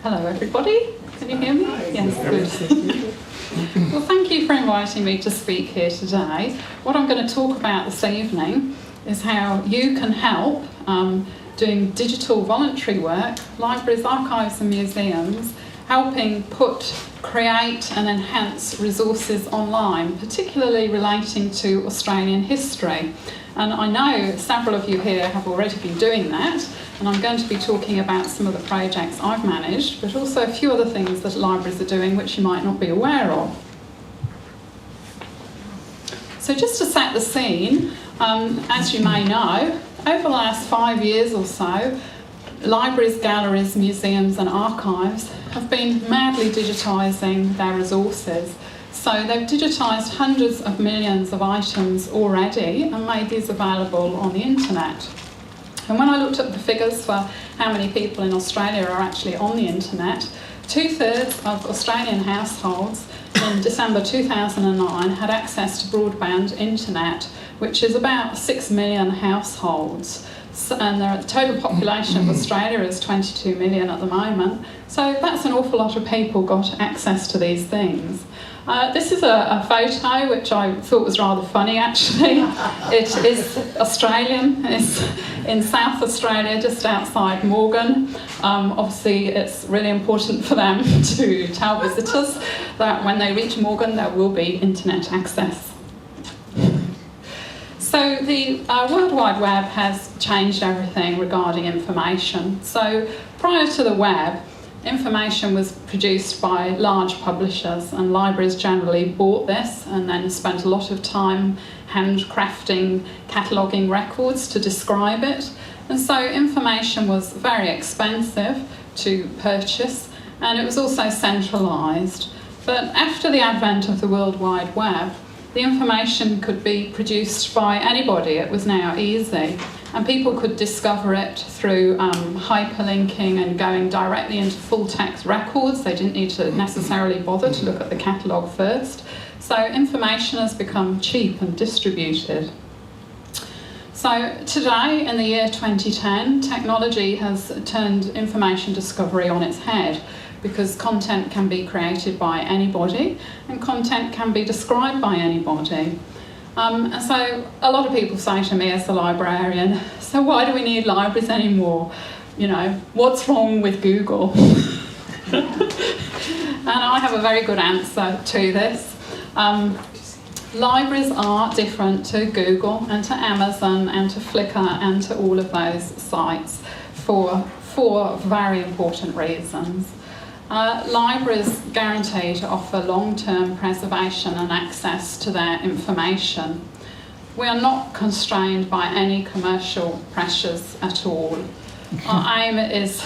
Hello everybody, can you hear me? Yes, good. Well, thank you for inviting me to speak here today. What I'm going to talk about this evening is how you can help doing digital voluntary work, libraries, archives and museums, helping create and enhance resources online, particularly relating to Australian history. And I know several of you here have already been doing that, and I'm going to be talking about some of the projects I've managed, but also a few other things that libraries are doing which you might not be aware of. So just to set the scene, as you may know, over the last 5 years or so, libraries, galleries, museums and archives have been madly digitising their resources. So they've digitised hundreds of millions of items already and made these available on the internet. And when I looked at the figures for how many people in Australia are actually on the internet, 2/3 of Australian households in December 2009 had access to broadband internet, which is about 6 million households. And the total population of Australia is 22 million at the moment. So that's an awful lot of people got access to these things. This is a photo which I thought was rather funny actually. It is Australian, it's in South Australia just outside Morgan. Obviously it's really important for them to tell visitors that when they reach Morgan there will be internet access. So the World Wide Web has changed everything regarding information. So prior to the web, information was produced by large publishers, and libraries generally bought this and then spent a lot of time handcrafting, cataloguing records to describe it. And so information was very expensive to purchase, and it was also centralised. But after the advent of the World Wide Web, the information could be produced by anybody. It was now easy, and people could discover it through hyperlinking and going directly into full text records. They didn't need to necessarily bother to look at the catalogue first. So information has become cheap and distributed. So today, in the year 2010, technology has turned information discovery on its head, because content can be created by anybody and content can be described by anybody. So a lot of people say to me as a librarian, so why do we need libraries anymore? You know, what's wrong with Google? And I have a very good answer to this. Libraries are different to Google and to Amazon and to Flickr and to all of those sites for four very important reasons. Libraries guarantee to offer long-term preservation and access to their information. We are not constrained by any commercial pressures at all. Our aim is,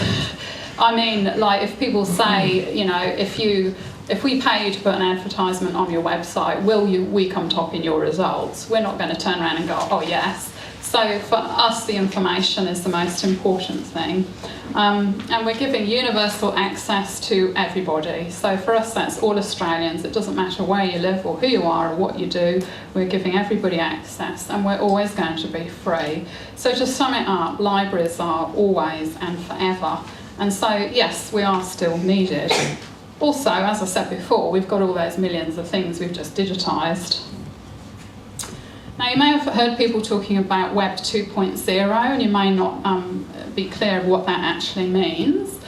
like if people say, you know, if we paid to put an advertisement on your website, will we come top in your results? We're not going to turn around and go, oh yes. So for us, the information is the most important thing. And we're giving universal access to everybody. So for us, that's all Australians. It doesn't matter where you live or who you are or what you do. We're giving everybody access, and we're always going to be free. So to sum it up, libraries are always and forever. And so, yes, we are still needed. Also, as I said before, we've got all those millions of things we've just digitised. Now, you may have heard people talking about Web 2.0, and you may not be clear of what that actually means.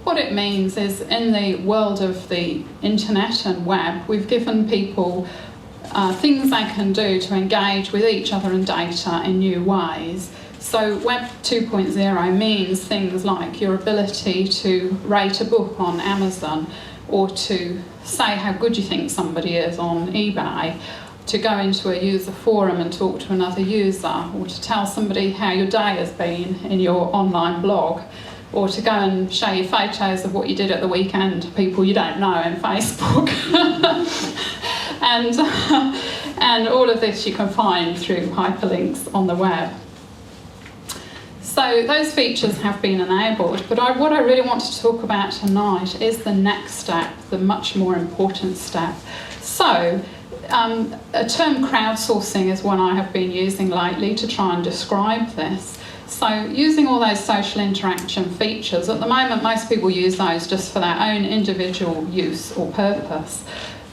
What it means is, in the world of the internet and web, we've given people things they can do to engage with each other and data in new ways. So Web 2.0 means things like your ability to rate a book on Amazon, or to say how good you think somebody is on eBay, to go into a user forum and talk to another user, or to tell somebody how your day has been in your online blog, or to go and show you photos of what you did at the weekend to people you don't know in Facebook. And all of this you can find through hyperlinks on the web. So those features have been enabled, but what I really want to talk about tonight is the next step, the much more important step. So a term crowdsourcing is one I have been using lately to try and describe this. So using all those social interaction features, at the moment most people use those just for their own individual use or purpose.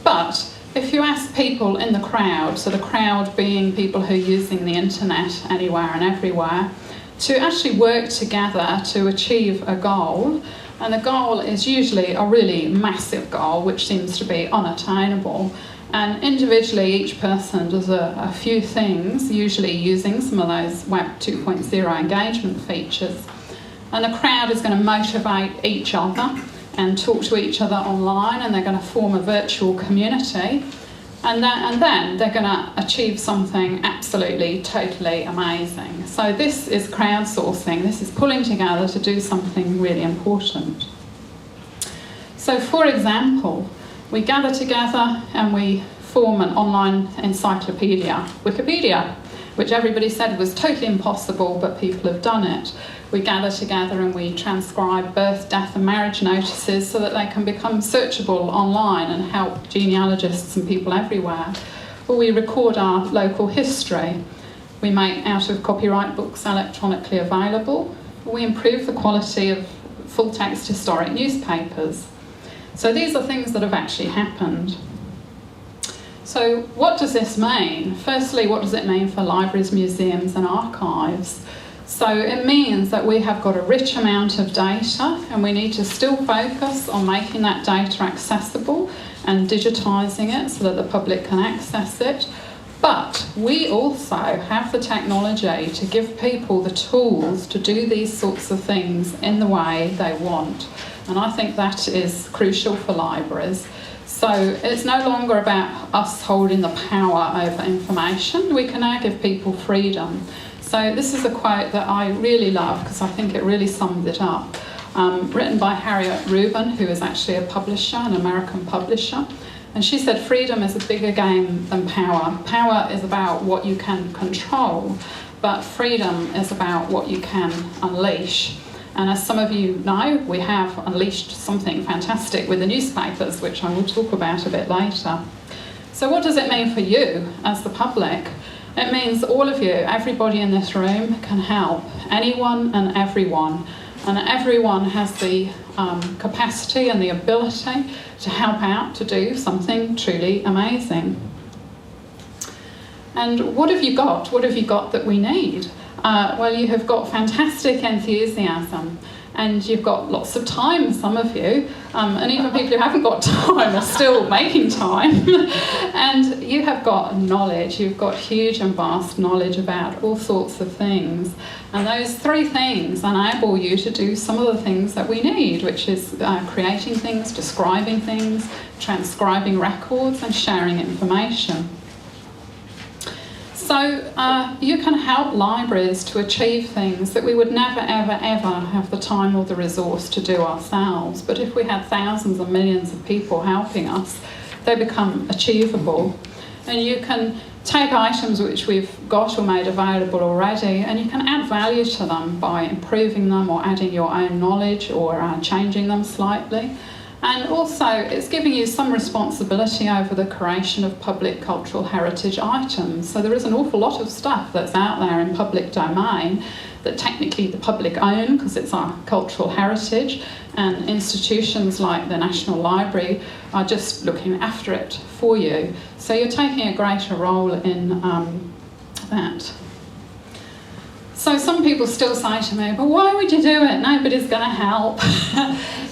But if you ask people in the crowd, so the crowd being people who are using the internet anywhere and everywhere, to actually work together to achieve a goal, and the goal is usually a really massive goal which seems to be unattainable, and individually each person does a few things, usually using some of those Web 2.0 engagement features, and the crowd is going to motivate each other and talk to each other online, and they're going to form a virtual community, and then they're going to achieve something absolutely, totally amazing. So this is crowdsourcing. This is pulling together to do something really important. So for example, we gather together and we form an online encyclopedia, Wikipedia, which everybody said was totally impossible, but people have done it. We gather together and we transcribe birth, death and marriage notices so that they can become searchable online and help genealogists and people everywhere. Or we record our local history. We make out of copyright books electronically available. We improve the quality of full-text historic newspapers. So these are things that have actually happened. So what does this mean? Firstly, what does it mean for libraries, museums and archives? So it means that we have got a rich amount of data and we need to still focus on making that data accessible and digitising it so that the public can access it. But we also have the technology to give people the tools to do these sorts of things in the way they want. And I think that is crucial for libraries. So it's no longer about us holding the power over information. We can now give people freedom. So this is a quote that I really love because I think it really sums it up. Written by Harriet Rubin, who is actually a publisher, an American publisher. And she said, freedom is a bigger game than power. Power is about what you can control, but freedom is about what you can unleash. And as some of you know, we have unleashed something fantastic with the newspapers, which I will talk about a bit later. So what does it mean for you as the public? It means all of you, everybody in this room can help, anyone and everyone. And everyone has the capacity and the ability to help out to do something truly amazing. And what have you got? What have you got that we need? Well, you have got fantastic enthusiasm and you've got lots of time, some of you, and even people who haven't got time are still making time. And you have got knowledge, you've got huge and vast knowledge about all sorts of things. And those three things enable you to do some of the things that we need, which is creating things, describing things, transcribing records and sharing information. So you can help libraries to achieve things that we would never, ever, ever have the time or the resource to do ourselves. But if we had thousands and millions of people helping us, they become achievable. And you can take items which we've got or made available already, and you can add value to them by improving them or adding your own knowledge or changing them slightly. And also, it's giving you some responsibility over the creation of public cultural heritage items. So there is an awful lot of stuff that's out there in public domain that technically the public own because it's our cultural heritage, and institutions like the National Library are just looking after it for you. So you're taking a greater role in that. So some people still say to me, but why would you do it? Nobody's going to help.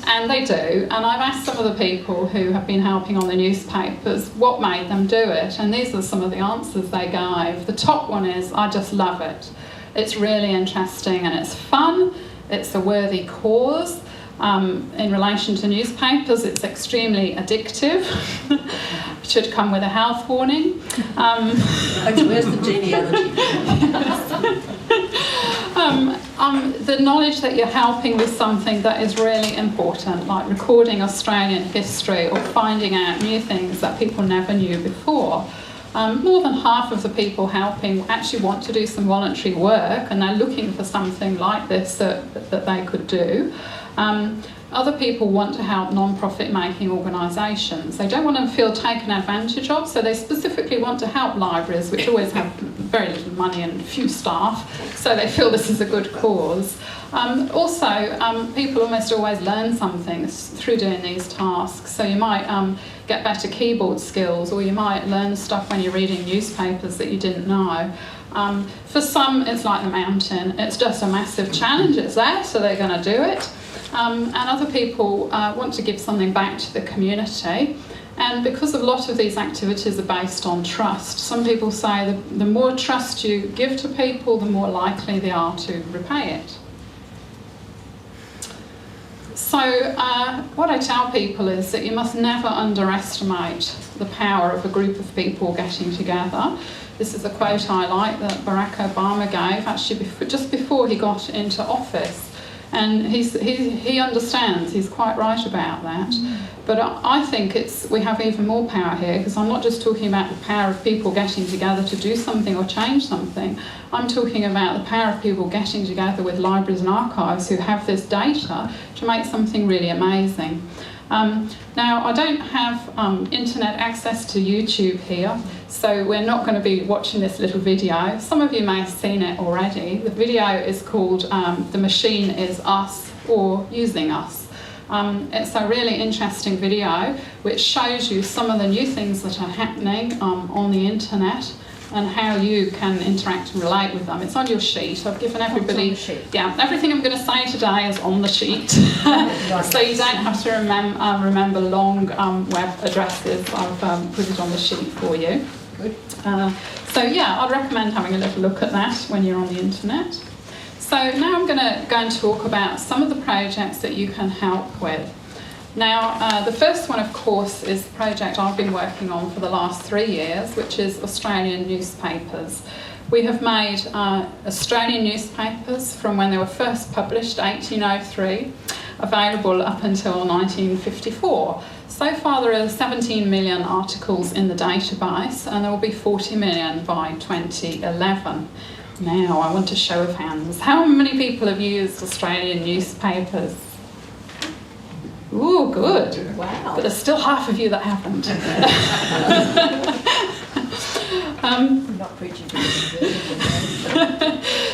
And they do. And I've asked some of the people who have been helping on the newspapers what made them do it. And these are some of the answers they gave. The top one is, I just love it. It's really interesting and it's fun. It's a worthy cause. In relation to newspapers, it's extremely addictive. Should come with a health warning. Where's the genealogy? The knowledge that you're helping with something that is really important, like recording Australian history or finding out new things that people never knew before. More than half of the people helping actually want to do some voluntary work and they're looking for something like this that they could do. Other people want to help non-profit making organisations. They don't want to feel taken advantage of, so they specifically want to help libraries, which always have very little money and few staff, so they feel this is a good cause. People almost always learn something through doing these tasks. So you might get better keyboard skills, or you might learn stuff when you're reading newspapers that you didn't know. For some, it's like the mountain. It's just a massive challenge. It's there, so they're going to do it. And other people want to give something back to the community. And because a lot of these activities are based on trust, some people say the more trust you give to people, the more likely they are to repay it. So what I tell people is that you must never underestimate the power of a group of people getting together. This is a quote I like that Barack Obama gave actually just before he got into office. And he understands, he's quite right about that. But I think we have even more power here, because I'm not just talking about the power of people getting together to do something or change something. I'm talking about the power of people getting together with libraries and archives who have this data to make something really amazing. Now, I don't have internet access to YouTube here, so we're not going to be watching this little video. Some of you may have seen it already. The video is called The Machine is Us, or Using Us. It's a really interesting video which shows you some of the new things that are happening on the internet and how you can interact and relate with them. It's on your sheet. I've given everybody... Yeah, everything I'm going to say today is on the sheet. So you don't have to remember long web addresses. I've put it on the sheet for you. Good. So yeah, I'd recommend having a little look at that when you're on the internet. So now I'm going to go and talk about some of the projects that you can help with. Now, the first one, of course, is the project I've been working on for the last 3 years, which is Australian newspapers. We have made Australian newspapers from when they were first published, 1803, available up until 1954. So far, there are 17 million articles in the database, and there will be 40 million by 2011. Now, I want a show of hands. How many people have used Australian newspapers? Ooh, good. Wow. But there's still half of you that haven't. Not preaching.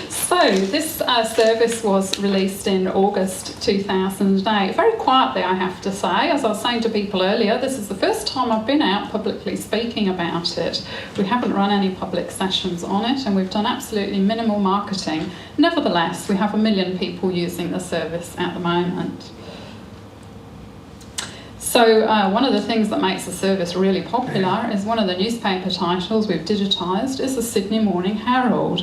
So this service was released in August 2008. Very quietly, I have to say. As I was saying to people earlier, this is the first time I've been out publicly speaking about it. We haven't run any public sessions on it, and we've done absolutely minimal marketing. Nevertheless, we have 1 million people using the service at the moment. So one of the things that makes the service really popular is one of the newspaper titles we've digitised is the Sydney Morning Herald.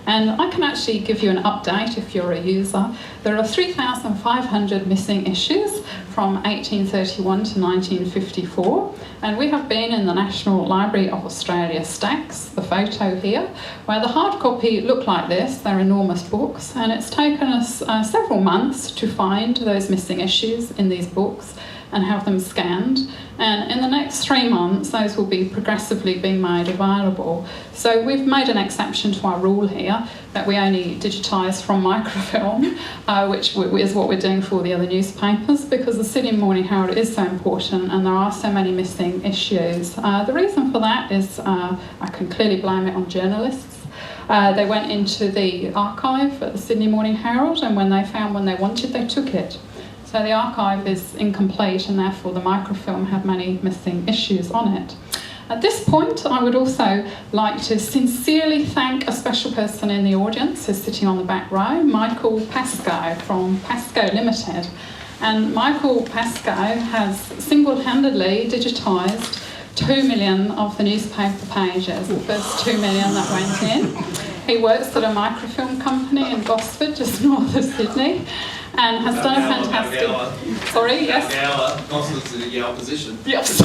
And I can actually give you an update if you're a user. There are 3,500 missing issues from 1831 to 1954. And we have been in the National Library of Australia stacks, the photo here, where the hard copy look like this. They're enormous books. And it's taken us several months to find those missing issues in these books and have them scanned. And in the next 3 months, those will be progressively being made available. So we've made an exception to our rule here that we only digitise from microfilm, which is what we're doing for the other newspapers, because the Sydney Morning Herald is so important and there are so many missing issues. The reason for that is I can clearly blame it on journalists. They went into the archive at the Sydney Morning Herald, and when they found one they wanted, they took it. So the archive is incomplete, and therefore the microfilm had many missing issues on it. At this point, I would also like to sincerely thank a special person in the audience who's sitting on the back row, Michael Pascoe from Pascoe Limited. And Michael Pascoe has single-handedly digitised 2 million of the newspaper pages, the first 2 million that went in. He works at a microfilm company in Gosford, just north of Sydney, and has done a fantastic... Sorry, yes? Gosford's in the opposition. Yes.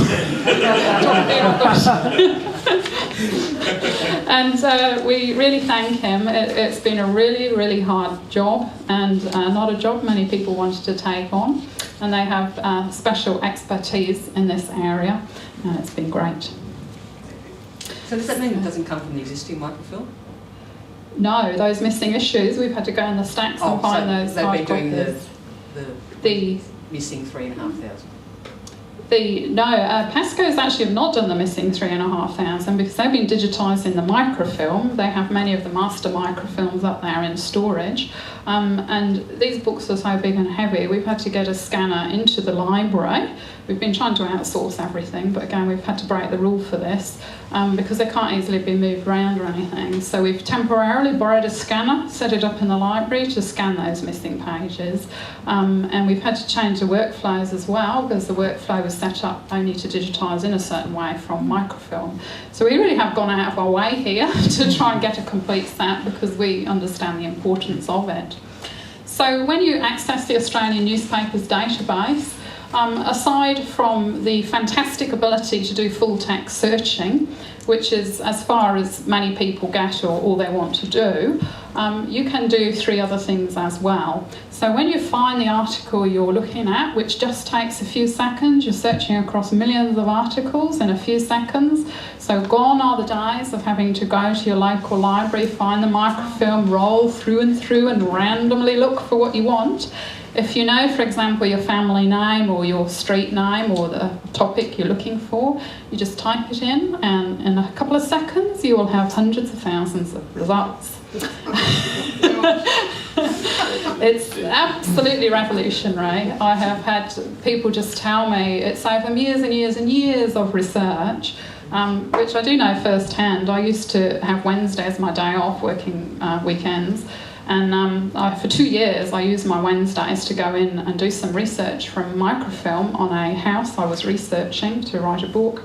And we really thank him. It's been a really, really hard job, and not a job many people wanted to take on. And they have special expertise in this area, and it's been great. So does that mean it doesn't come from the existing microfilm? No, those missing issues, we've had to go in the stacks and find those they've hard been doing copies. the missing 3,500. Pasco's actually have not done the missing 3,500 because they've been digitising the microfilm. They have many of the master microfilms up there in storage. And these books are so big and heavy, we've had to get a scanner into the library. We've been trying to outsource everything, but again, we've had to break the rule for this because they can't easily be moved around or anything. So we've temporarily borrowed a scanner, set it up in the library to scan those missing pages. And we've had to change the workflows as well, because the workflow was set up only to digitise in a certain way from microfilm. So we really have gone out of our way here to try and get a complete set because we understand the importance of it. So when you access the Australian newspapers database, aside from the fantastic ability to do full text searching, which is as far as many people get or all they want to do, you can do 3 other things as well. So when you find the article you're looking at, which just takes a few seconds, you're searching across millions of articles in a few seconds. So gone are the days of having to go to your local library, find the microfilm, roll through and randomly look for what you want. If you know, for example, your family name or your street name or the topic you're looking for, you just type it in, and in a couple of seconds you will have hundreds of thousands of results. It's absolutely revolutionary. I have had people just tell me it's over years and years and years of research, which I do know firsthand. I used to have Wednesday as my day off, working weekends. And for 2 years, I used my Wednesdays to go in and do some research from microfilm on a house I was researching to write a book.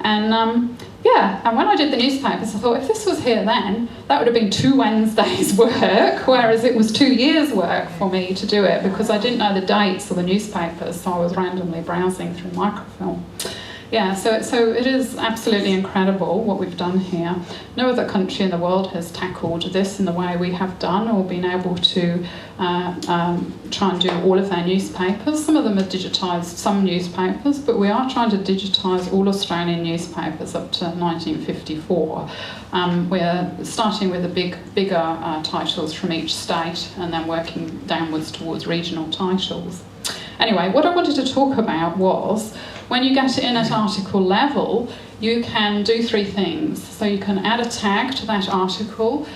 And and when I did the newspapers, I thought, if this was here then, that would have been 2 Wednesdays' work, whereas it was 2 years' work for me to do it because I didn't know the dates of the newspapers, so I was randomly browsing through microfilm. Yeah, so it is absolutely incredible what we've done here. No other country in the world has tackled this in the way we have done or been able to try and do all of their newspapers. Some of them have digitised some newspapers, but we are trying to digitise all Australian newspapers up to 1954. We're starting with the bigger titles from each state and then working downwards towards regional titles. Anyway, what I wanted to talk about was, when you get in at article level, you can do 3 things. So you can add a tag to that article,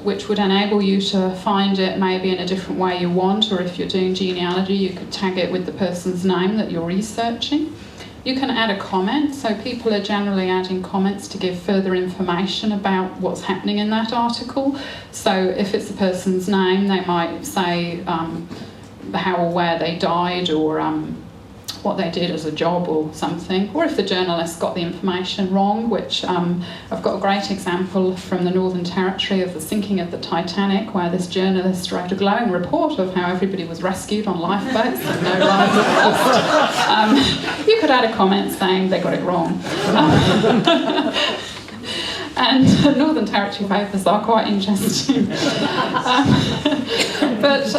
which would enable you to find it maybe in a different way you want, or if you're doing genealogy, you could tag it with the person's name that you're researching. You can add a comment, so people are generally adding comments to give further information about what's happening in that article. So if it's a person's name, they might say how or where they died, or what they did as a job or something, or if the journalist got the information wrong, which I've got a great example from the Northern Territory of the sinking of the Titanic, where this journalist wrote a glowing report of how everybody was rescued on lifeboats and no lives were lost. You could add a comment saying they got it wrong. And Northern Territory papers are quite interesting. But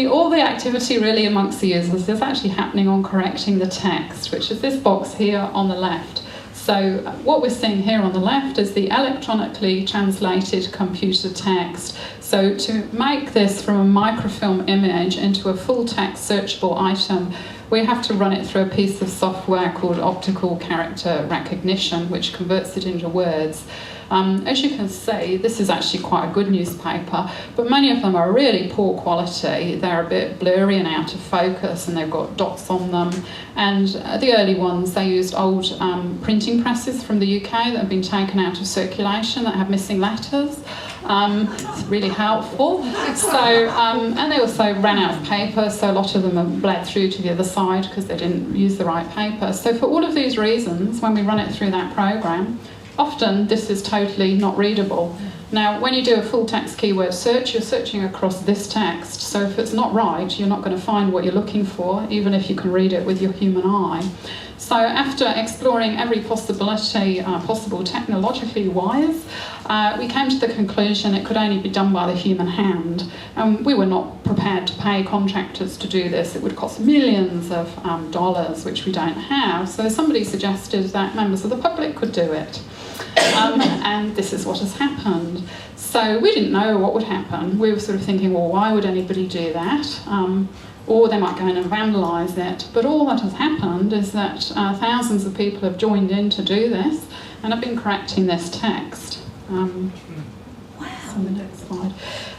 all the activity really amongst the users is actually happening on correcting the text, which is this box here on the left. So what we're seeing here on the left is the electronically translated computer text. So to make this from a microfilm image into a full text searchable item, we have to run it through a piece of software called optical character recognition, which converts it into words. As you can see, this is actually quite a good newspaper, but many of them are really poor quality. They're a bit blurry and out of focus, and they've got dots on them. And the early ones, they used old printing presses from the UK that have been taken out of circulation that have missing letters. It's really helpful. So, and they also ran out of paper, so a lot of them have bled through to the other side because they didn't use the right paper. So for all of these reasons, when we run it through that program, often this is totally not readable. Now, when you do a full text keyword search, you're searching across this text, so if it's not right, you're not going to find what you're looking for, even if you can read it with your human eye. So after exploring every possibility possible technologically wise, we came to the conclusion it could only be done by the human hand. And we were not prepared to pay contractors to do this. It would cost millions of dollars, which we don't have. So somebody suggested that members of the public could do it. And this is what has happened. So we didn't know what would happen. We were sort of thinking, well, why would anybody do that? or they might go in and vandalise it. But all that has happened is that thousands of people have joined in to do this and have been correcting this text. Wow. On the next slide.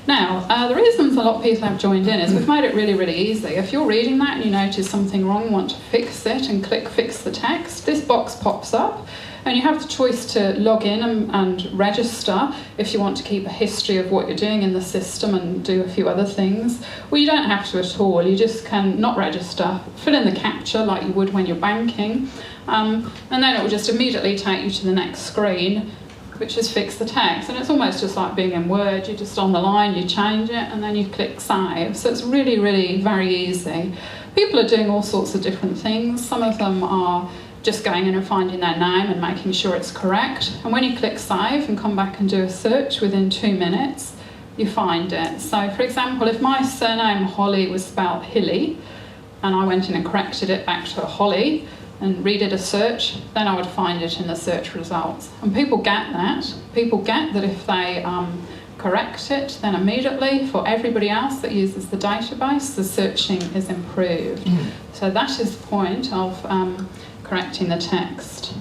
Now, the reasons a lot of people have joined in is we've made it really, really easy. If you're reading that and you notice something wrong, want to fix it, and click Fix the Text, this box pops up, and you have the choice to log in and register if you want to keep a history of what you're doing in the system and do a few other things. Well, you don't have to at all. You just can not register, fill in the captcha like you would when you're banking, and then it will just immediately take you to the next screen, which is Fix the Text. And it's almost just like being in Word. You're just on the line, you change it, and then you click Save. So it's really, really very easy. People are doing all sorts of different things. Some of them are just going in and finding their name and making sure it's correct. And when you click Save and come back and do a search, within 2 minutes, you find it. So, for example, if my surname Holley was spelled Hilly, and I went in and corrected it back to Holley, and redid a search, then I would find it in the search results. And people get that. People get that if they correct it, then immediately for everybody else that uses the database, the searching is improved. So that is the point of correcting the text.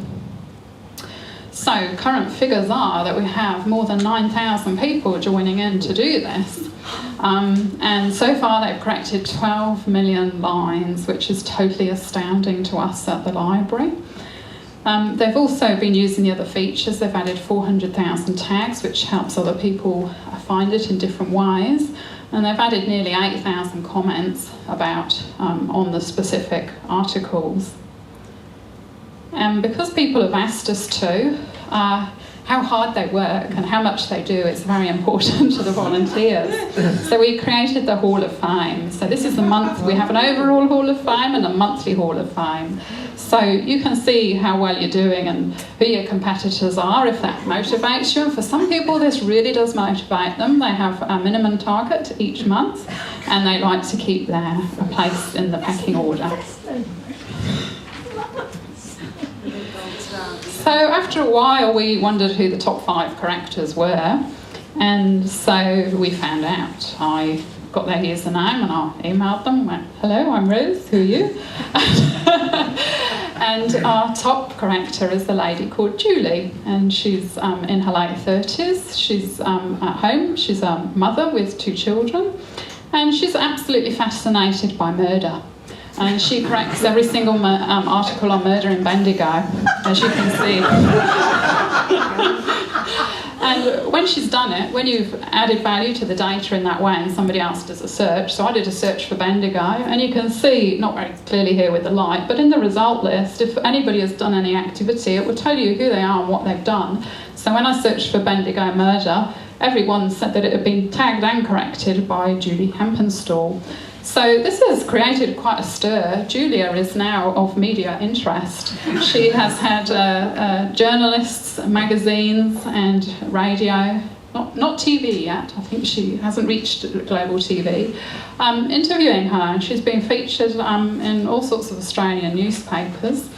So current figures are that we have more than 9,000 people joining in to do this. And so far they've corrected 12 million lines, which is totally astounding to us at the library. They've also been using the other features. They've added 400,000 tags, which helps other people find it in different ways. And they've added nearly 8,000 comments about on the specific articles. And because people have asked us to, how hard they work and how much they do is very important to the volunteers. So we created the Hall of Fame. So this is the month, we have an overall Hall of Fame and a monthly Hall of Fame. So you can see how well you're doing and who your competitors are, if that motivates you. And for some people this really does motivate them. They have a minimum target each month and they like to keep their place in the pecking order. So after a while we wondered who the top 5 correctors were, and so we found out. I got their username and I emailed them, went, hello, I'm Ruth, who are you? And our top corrector is the lady called Julie, and she's in her late 30s. She's at home, she's a mother with 2 children, and she's absolutely fascinated by murder. And she corrects every single article on murder in Bendigo, as you can see. And when she's done it, when you've added value to the data in that way and somebody else does a search, so I did a search for Bendigo, and you can see, not very clearly here with the light, but in the result list, if anybody has done any activity, it will tell you who they are and what they've done. So when I searched for Bendigo murder, everyone said that it had been tagged and corrected by Julie Hempenstall. So this has created quite a stir. Julia is now of media interest. She has had journalists, magazines and radio, not TV yet, I think she hasn't reached global TV, interviewing her, and she's been featured in all sorts of Australian newspapers,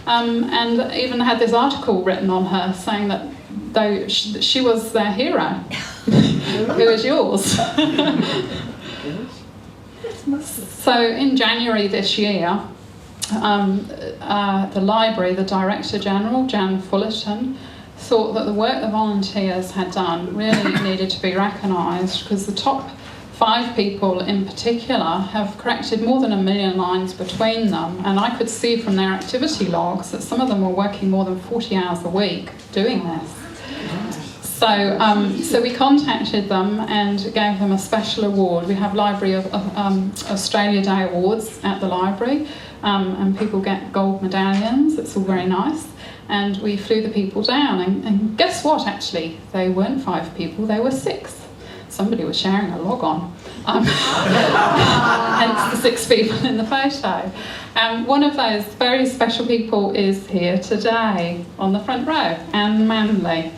and even had this article written on her saying that though she was their hero. Who is yours? So in January this year, the library, the Director General, Jan Fullerton, thought that the work the volunteers had done really needed to be recognised, because the top 5 people in particular have corrected more than 1 million lines between them, and I could see from their activity logs that some of them were working more than 40 hours a week doing this. So we contacted them and gave them a special award. We have Library of Australia Day awards at the library, and people get gold medallions. It's all very nice. And we flew the people down, and guess what, actually? They weren't 5 people, they were 6. Somebody was sharing a log on. Hence the 6 people in the photo. One of those very special people is here today on the front row, Anne Manley.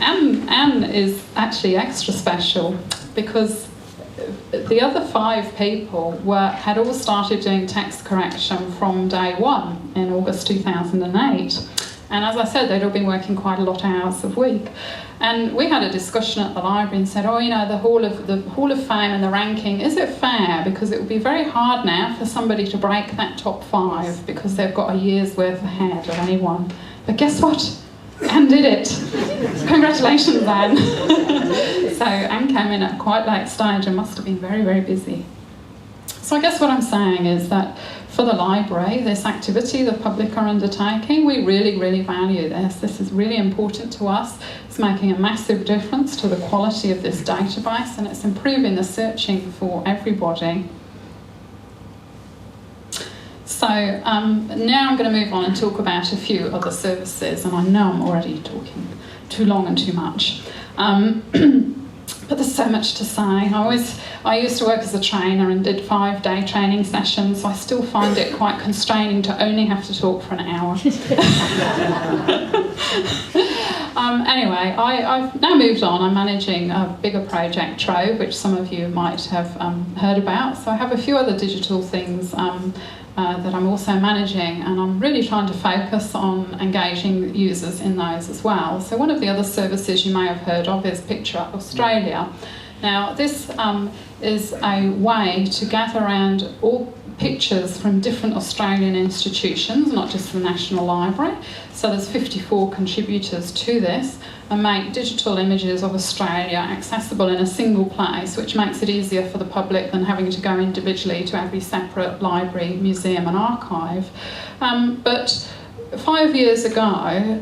And Anne is actually extra special because the other 5 people had all started doing text correction from day 1 in August 2008. And as I said, they'd all been working quite a lot of hours a week. And we had a discussion at the library and said, oh, you know, the Hall of Fame and the ranking, is it fair? Because it would be very hard now for somebody to break that top 5 because they've got a year's worth ahead of anyone. But guess what? Anne did it. Congratulations, Anne. So Anne came in at quite late stage and must have been very, very busy. So I guess what I'm saying is that for the library, this activity the public are undertaking, we really, really value this. This is really important to us. It's making a massive difference to the quality of this database, and it's improving the searching for everybody. So now I'm going to move on and talk about a few other services, and I know I'm already talking too long and too much. But there's so much to say. I used to work as a trainer and did 5-day training sessions, so I still find it quite constraining to only have to talk for an hour. Anyway, I've now moved on. I'm managing a bigger project, Trove, which some of you might have heard about. So I have a few other digital things that I'm also managing, and I'm really trying to focus on engaging users in those as well. So one of the other services you may have heard of is Picture Australia. Now this is a way to gather around all pictures from different Australian institutions, not just the National Library. So there's 54 contributors to this, and make digital images of Australia accessible in a single place, which makes it easier for the public than having to go individually to every separate library, museum and archive. But 5 years ago,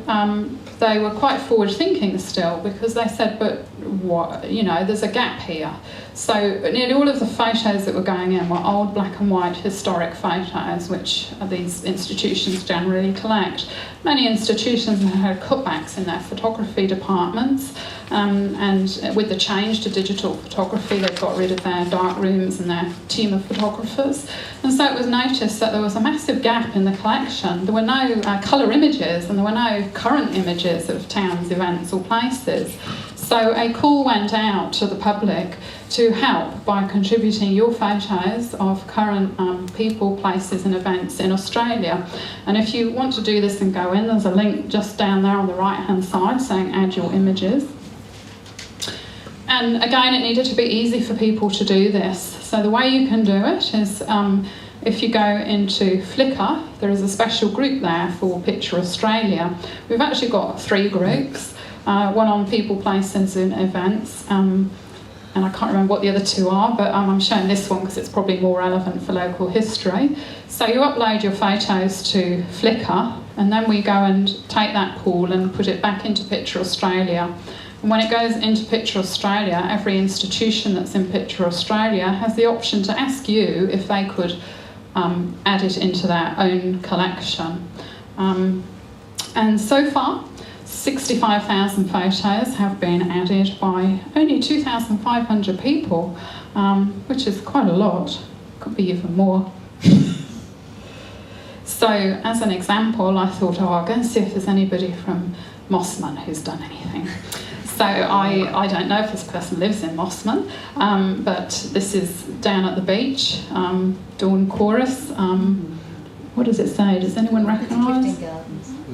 they were quite forward-thinking still, because they said, but what, you know, there's a gap here. So nearly all of the photos that were going in were old black and white historic photos, which these institutions generally collect. Many institutions had cutbacks in their photography departments, and with the change to digital photography, they got rid of their dark rooms and their team of photographers. And so it was noticed that there was a massive gap in the collection. There were no colour images, and there were no current images of towns, events or places. So a call went out to the public to help by contributing your photos of current people, places and events in Australia. And if you want to do this and go in, there's a link just down there on the right hand side saying add your images. And again, it needed to be easy for people to do this. So the way you can do it is if you go into Flickr, there is a special group there for Picture Australia. We've actually got 3 groups. One on people, places and events, and I can't remember what the other 2 are, but I'm showing this one because it's probably more relevant for local history. So you upload your photos to Flickr, and then we go and take that pool and put it back into Picture Australia. And when it goes into Picture Australia, every institution that's in Picture Australia has the option to ask you if they could add it into their own collection. And so far, 65,000 photos have been added by only 2,500 people, which is quite a lot. Could be even more. So, as an example, I thought, oh, I'll go and see if there's anybody from Mosman who's done anything. So I don't know if this person lives in Mosman, but this is down at the beach, Dawn Chorus. What does it say? Does anyone recognise?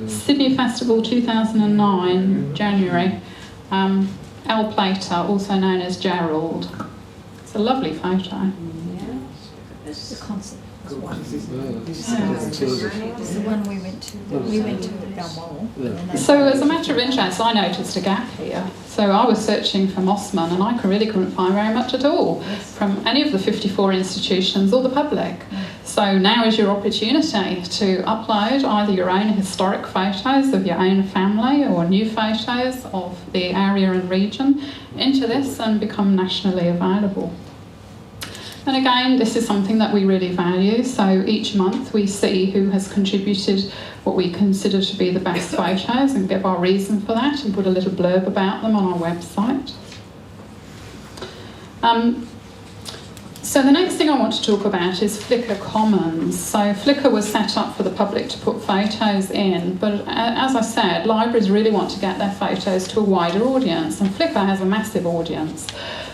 Sydney Festival 2009, January. El Plater, also known as Gerald. It's a lovely photo. Yeah. The concert was one. It's the one we went to. We went to Balmoral. So as a matter of interest, I noticed a gap here. So I was searching for Mosman and I really couldn't find very much at all from any of the 54 institutions or the public. So now is your opportunity to upload either your own historic photos of your own family or new photos of the area and region into this and become nationally available. And again, this is something that we really value. So each month we see who has contributed what we consider to be the best photos and give our reason for that and put a little blurb about them on our website. So the next thing I want to talk about is Flickr Commons. So Flickr was set up for the public to put photos in, but as I said, libraries really want to get their photos to a wider audience, and Flickr has a massive audience.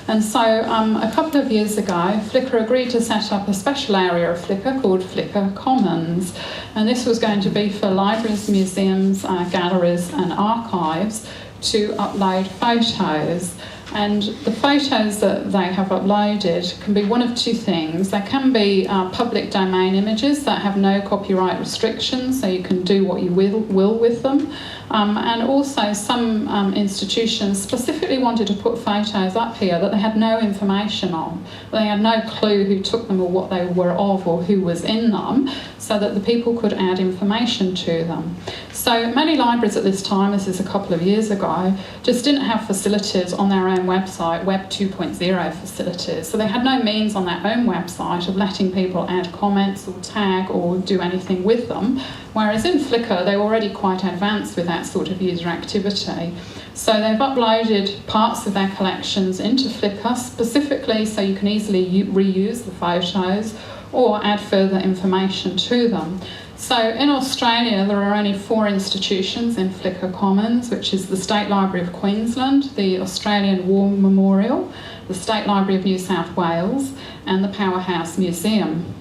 And so a couple of years ago, Flickr agreed to set up a special area of Flickr called Flickr Commons. And this was going to be for libraries, museums, galleries and archives to upload photos. And the photos that they have uploaded can be one of two things. They can be public domain images that have no copyright restrictions, so you can do what you will with them. And also some institutions specifically wanted to put photos up here that they had no information on. They had no clue who took them or what they were of or who was in them, so that the people could add information to them. So many libraries at this time, this is a couple of years ago, just didn't have facilities on their own website, Web 2.0 facilities. So they had no means on their own website of letting people add comments or tag or do anything with them. Whereas in Flickr, they're already quite advanced with that sort of user activity. So they've uploaded parts of their collections into Flickr specifically so you can easily reuse the photos or add further information to them. So in Australia, there are only 4 institutions in Flickr Commons, which is the State Library of Queensland, the Australian War Memorial, the State Library of New South Wales, and the Powerhouse Museum.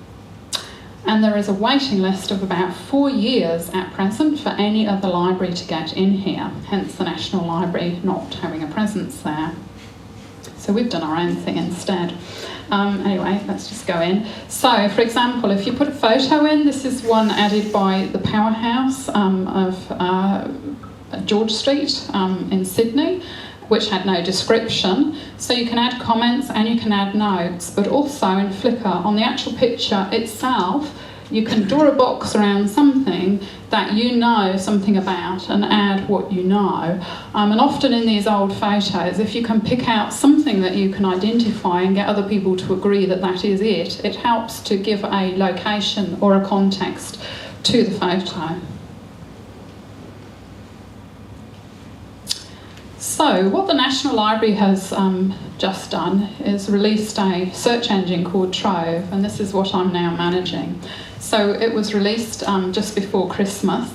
And there is a waiting list of about 4 years at present for any other library to get in here, hence the National Library not having a presence there. So we've done our own thing instead. Anyway, let's just go in. So, for example, if you put a photo in, this is one added by the Powerhouse of George Street in Sydney, which had no description. So you can add comments and you can add notes, but also in Flickr, on the actual picture itself, you can draw a box around something that you know something about and add what you know. And often in these old photos, if you can pick out something that you can identify and get other people to agree that that is it, it helps to give a location or a context to the photo. So what the National Library has just done is released a search engine called Trove, and this is what I'm now managing. So it was released just before Christmas,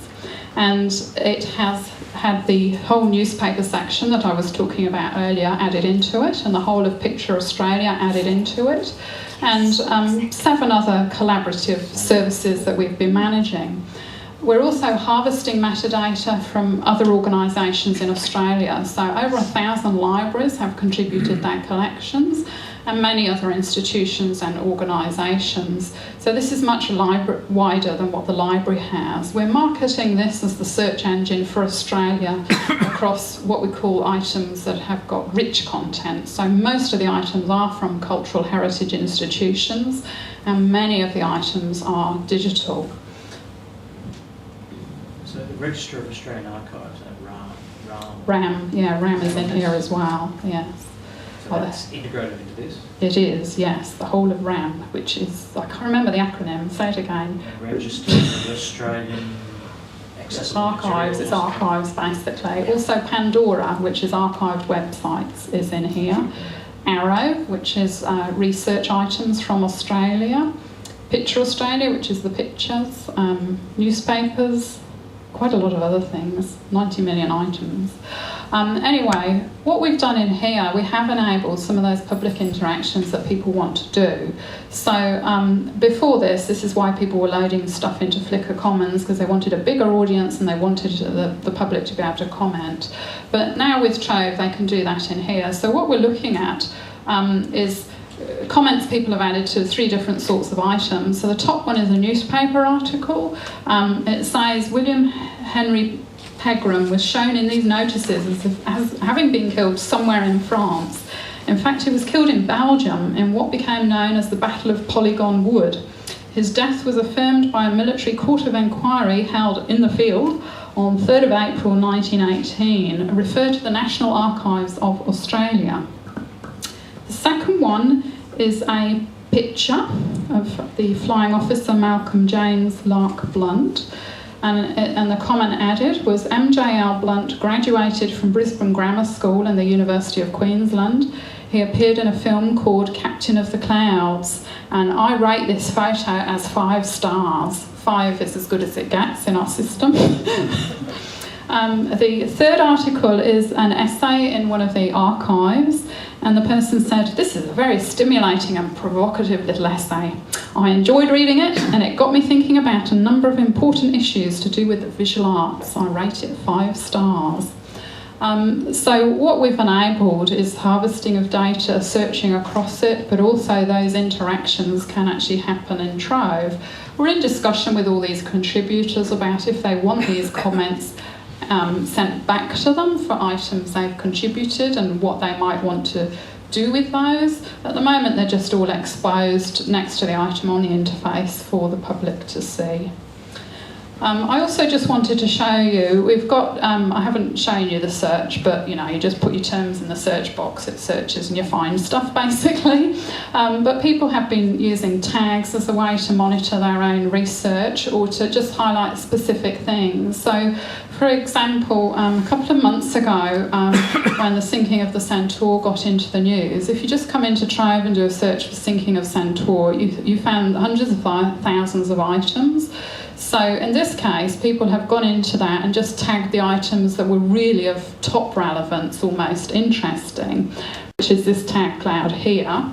and it has had the whole newspaper section that I was talking about earlier added into it, and the whole of Picture Australia added into it, and 7 other collaborative services that we've been managing. We're also harvesting metadata from other organisations in Australia. So over 1,000 libraries have contributed their collections, and many other institutions and organisations. So this is much wider than what the library has. We're marketing this as the search engine for Australia across what we call items that have got rich content. So most of the items are from cultural heritage institutions, and many of the items are digital. So the Register of Australian Archives, RAM is in here as well, yes. So that's integrated into this? It is, yes, the whole of RAM, which is, I can't remember the acronym, say it again. Register of Australian Accessible Archives, it's archives basically. Also Pandora, which is archived websites, is in here. Arrow, which is research items from Australia. Picture Australia, which is the pictures. Newspapers, quite a lot of other things, 90 million items. Anyway, what we've done in here, we have enabled some of those public interactions that people want to do. So before this is why people were loading stuff into Flickr Commons, because they wanted a bigger audience and they wanted the public to be able to comment. But now with Trove, they can do that in here. So what we're looking at is comments people have added to 3 different sorts of items. So the top one is a newspaper article. It says William Henry Pegram was shown in these notices as having been killed somewhere in France. In fact, he was killed in Belgium in what became known as the Battle of Polygon Wood. His death was affirmed by a military court of inquiry held in the field on 3rd of April 1918, referred to the National Archives of Australia. The second one is a picture of the flying officer Malcolm James Lark Blunt, and the comment added was MJL Blunt graduated from Brisbane Grammar School and the University of Queensland. He appeared in a film called Captain of the Clouds, and I rate this photo as 5 stars. 5 is as good as it gets in our system. The third article is an essay in one of the archives, and the person said, "This is a very stimulating and provocative little essay. I enjoyed reading it, and it got me thinking about a number of important issues to do with the visual arts. I rate it 5 stars." So what we've enabled is harvesting of data, searching across it, but also those interactions can actually happen in Trove. We're in discussion with all these contributors about if they want these comments sent back to them for items they've contributed and what they might want to do with those. At the moment they're just all exposed next to the item on the interface for the public to see. I also just wanted to show you, we've got, I haven't shown you the search, but you know, you just put your terms in the search box, it searches and you find stuff basically. But people have been using tags as a way to monitor their own research or to just highlight specific things. So, for example, a couple of months ago, when the sinking of the Centaur got into the news, if you just come into Trove and do a search for sinking of Centaur, you found hundreds of thousands of items. So in this case, people have gone into that and just tagged the items that were really of top relevance or most interesting, which is this tag cloud here.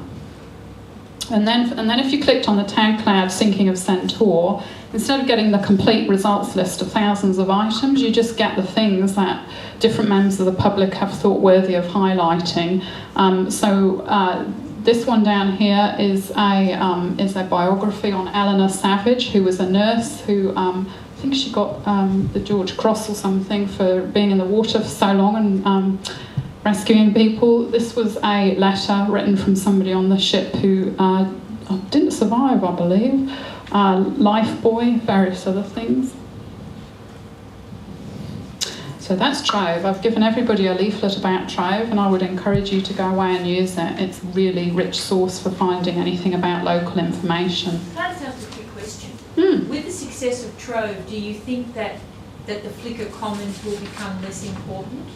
And then if you clicked on the tag cloud sinking of Centaur, instead of getting the complete results list of thousands of items, you just get the things that different members of the public have thought worthy of highlighting. This one down here is a biography on Eleanor Savage, who was a nurse who I think she got the George Cross or something for being in the water for so long and rescuing people. This was a letter written from somebody on the ship who didn't survive, I believe. Lifebuoy, various other things. So that's Trove. I've given everybody a leaflet about Trove and I would encourage you to go away and use it. It's a really rich source for finding anything about local information. Can I just ask a quick question? With the success of Trove, do you think that the Flickr Commons will become less important?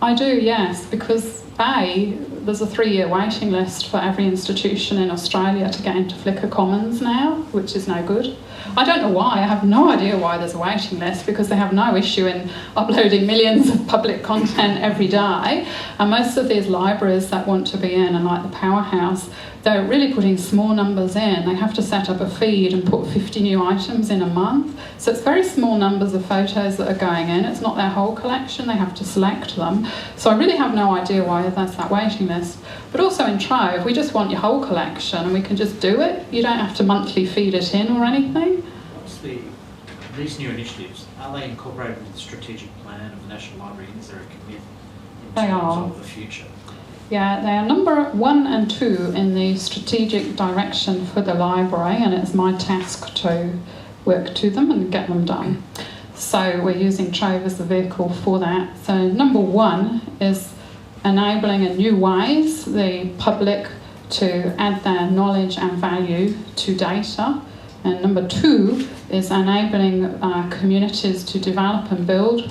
I do, yes, because there's a 3-year waiting list for every institution in Australia to get into Flickr Commons now, which is no good. I don't know why, I have no idea why there's a waiting list, because they have no issue in uploading millions of public content every day. And most of these libraries that want to be in, and like the Powerhouse, they're really putting small numbers in. They have to set up a feed and put 50 new items in a month. So it's very small numbers of photos that are going in. It's not their whole collection, they have to select them. So I really have no idea why there's that waiting list. But also in Trove, we just want your whole collection and we can just do it. You don't have to monthly feed it in or anything. These new initiatives, are they incorporated into the strategic plan of the National Library? Is there a commitment in terms of the future? Yeah, they are number 1 and 2 in the strategic direction for the library, and it's my task to work to them and get them done. So we're using Trove as the vehicle for that. So number 1 is enabling in new ways the public to add their knowledge and value to data. And number 2 is enabling communities to develop and build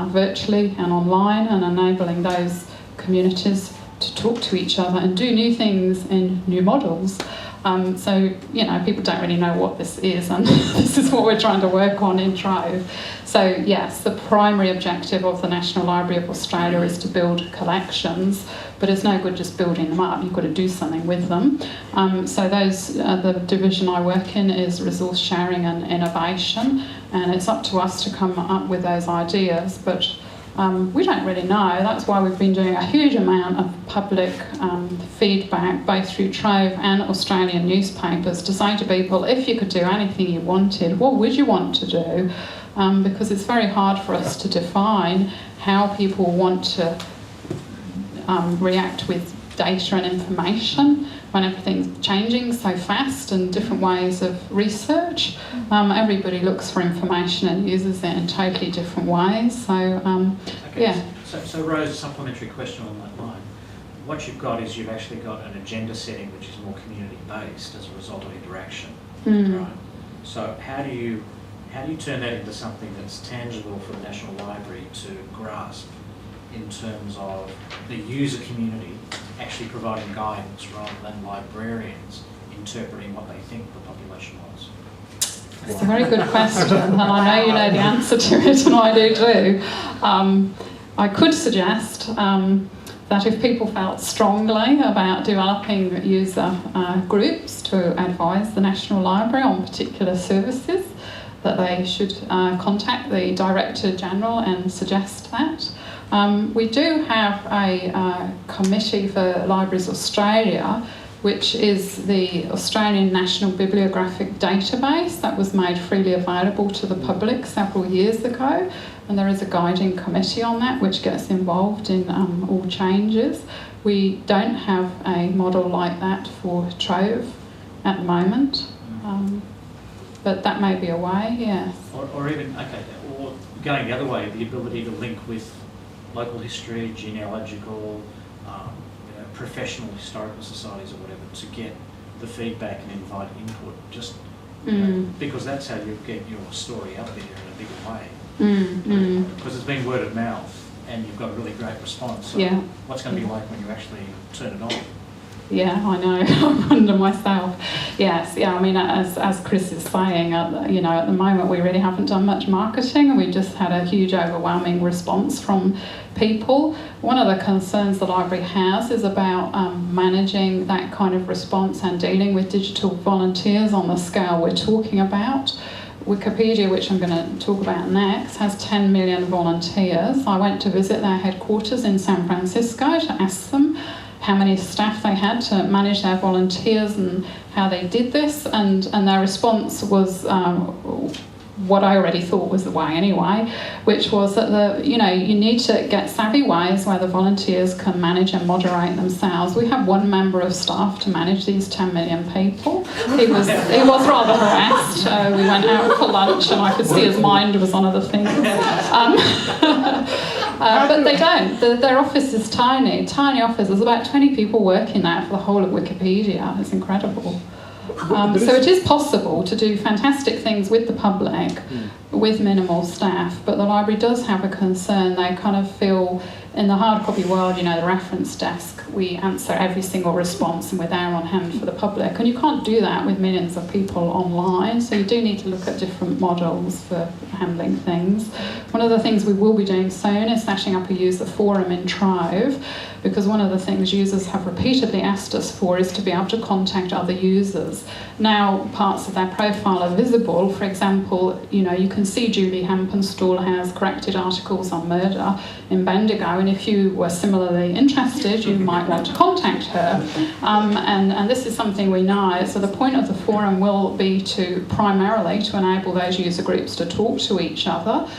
virtually and online, and enabling those communities to talk to each other and do new things in new models. So, you know, people don't really know what this is, and this is what we're trying to work on in Trove. So, yes, the primary objective of the National Library of Australia is to build collections, but it's no good just building them up, you've got to do something with them. So the division I work in is resource sharing and innovation, and it's up to us to come up with those ideas, but we don't really know. That's why we've been doing a huge amount of public feedback, both through Trove and Australian newspapers, to say to people, if you could do anything you wanted, what would you want to do? Because it's very hard for us to define how people want to react with data and information when everything's changing so fast and different ways of research. Everybody looks for information and uses it in totally different ways. So, yeah. So Rose, a supplementary question on that line. What you've got is you've actually got an agenda setting which is more community-based as a result of interaction, right? So how do you turn that into something that's tangible for the National Library to grasp in terms of the user community actually providing guidance rather than librarians interpreting what they think the population wants? It's a very good question, and I know you know the answer to it, and I do too. I could suggest that if people felt strongly about developing user groups to advise the National Library on particular services, that they should contact the Director General and suggest that. We do have a committee for Libraries Australia, which is the Australian National Bibliographic Database that was made freely available to the public several years ago, and there is a guiding committee on that which gets involved in all changes. We don't have a model like that for Trove at the moment, but that may be a way, yes. Or even, okay, or going the other way, the ability to link with local history, genealogical, professional historical societies or whatever, to get the feedback and invite input, just because that's how you get your story out there in a bigger way. Because it's been word of mouth and you've got a really great response. So what's going to be like when you actually turn it on? Yeah, I know. I wonder myself. Yes, yeah. I mean, as Chris is saying, at the moment we really haven't done much marketing, and we just had a huge, overwhelming response from people. One of the concerns the library has is about managing that kind of response and dealing with digital volunteers on the scale we're talking about. Wikipedia, which I'm going to talk about next, has 10 million volunteers. I went to visit their headquarters in San Francisco to ask them how many staff they had to manage their volunteers and how they did this, and their response was what I already thought was the way anyway, which was that you need to get savvy ways where the volunteers can manage and moderate themselves. We have one member of staff to manage these 10 million people. He was rather harassed. We went out for lunch and I could see his mind was on other things. But they don't. Their office is tiny office. There's about 20 people working there for the whole of Wikipedia. It's incredible. So it is possible to do fantastic things with the public with minimal staff, but the library does have a concern. They kind of feel, in the hard copy world, the reference desk, we answer every single response and we're there on hand for the public, and you can't do that with millions of people online, so you do need to look at different models for handling things. One of the things we will be doing soon is setting up a user forum in Trove, because one of the things users have repeatedly asked us for is to be able to contact other users. Now parts of their profile are visible. For example, you can see Julie Hempenstall has corrected articles on murder in Bendigo, and if you were similarly interested, you might want to contact her. And this is something we know. So the point of the forum will be primarily to enable those user groups to talk to each other.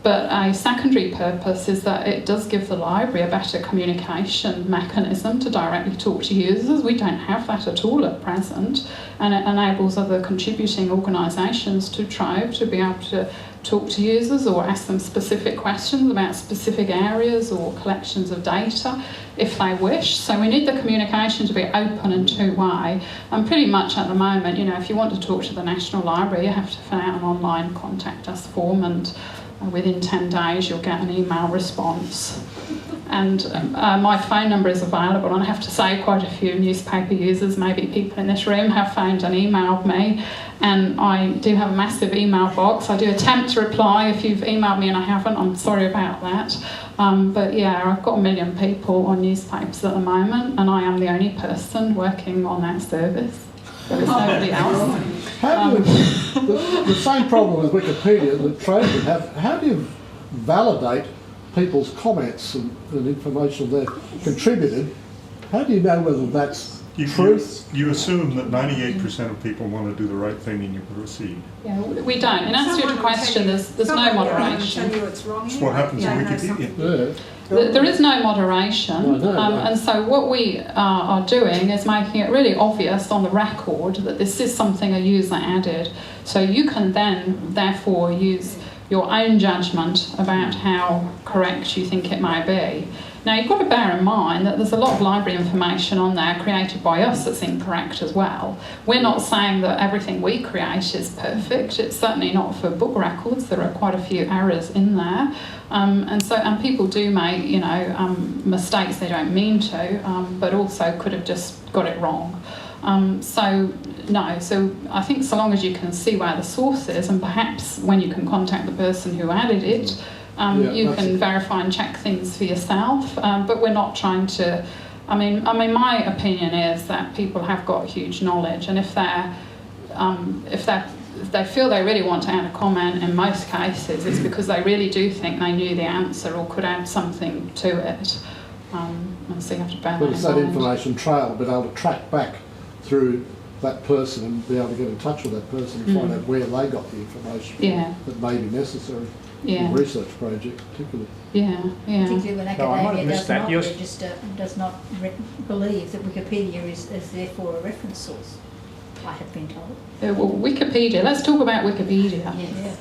But a secondary purpose is that it does give the library a better communication mechanism to directly talk to users. We don't have that at all at present, and it enables other contributing organisations to Trove to be able to talk to users or ask them specific questions about specific areas or collections of data if they wish. So we need the communication to be open and two-way. And pretty much at the moment, if you want to talk to the National Library, you have to fill out an online contact us form, and within 10 days you'll get an email response. And my phone number is available, and I have to say quite a few newspaper users, maybe people in this room, have phoned and emailed me, and I do have a massive email box. I do attempt to reply. If you've emailed me and I haven't, I'm sorry about that. But yeah, I've got 1 million people on newspapers at the moment, and I am the only person working on that service. There is nobody else. How do the same problem with Wikipedia that Trove would have, how do you validate people's comments and information they've contributed? How do you know whether that's truth? You assume that 98% of people want to do the right thing and you proceed. Yeah, we don't. In answer to your question, there's no moderation. That's what happens in Wikipedia. There is no moderation, and so what we are doing is making it really obvious on the record that this is something a user added. So you can then, therefore, use your own judgment about how correct you think it may be. Now, you've got to bear in mind that there's a lot of library information on there created by us that's incorrect as well. We're not saying that everything we create is perfect. It's certainly not for book records. There are quite a few errors in there. And people do make, mistakes they don't mean to, but also could have just got it wrong. So no, so I think so long as you can see where the source is, and perhaps when you can contact the person who added it, you can verify and check things for yourself. But we're not trying to. I mean, my opinion is that people have got huge knowledge, and if they feel they really want to add a comment, in most cases it's because they really do think they knew the answer or could add something to it. And so you have to bear But that it's in that mind. information trail, be able to track back through that person and be able to get in touch with that person and find out where they got the information that may be necessary in research projects particularly. Particularly when No, I might have academia missed that. does not believe that Wikipedia is therefore a reference source, I have been told. Well, Wikipedia, let's talk about Wikipedia. Yes.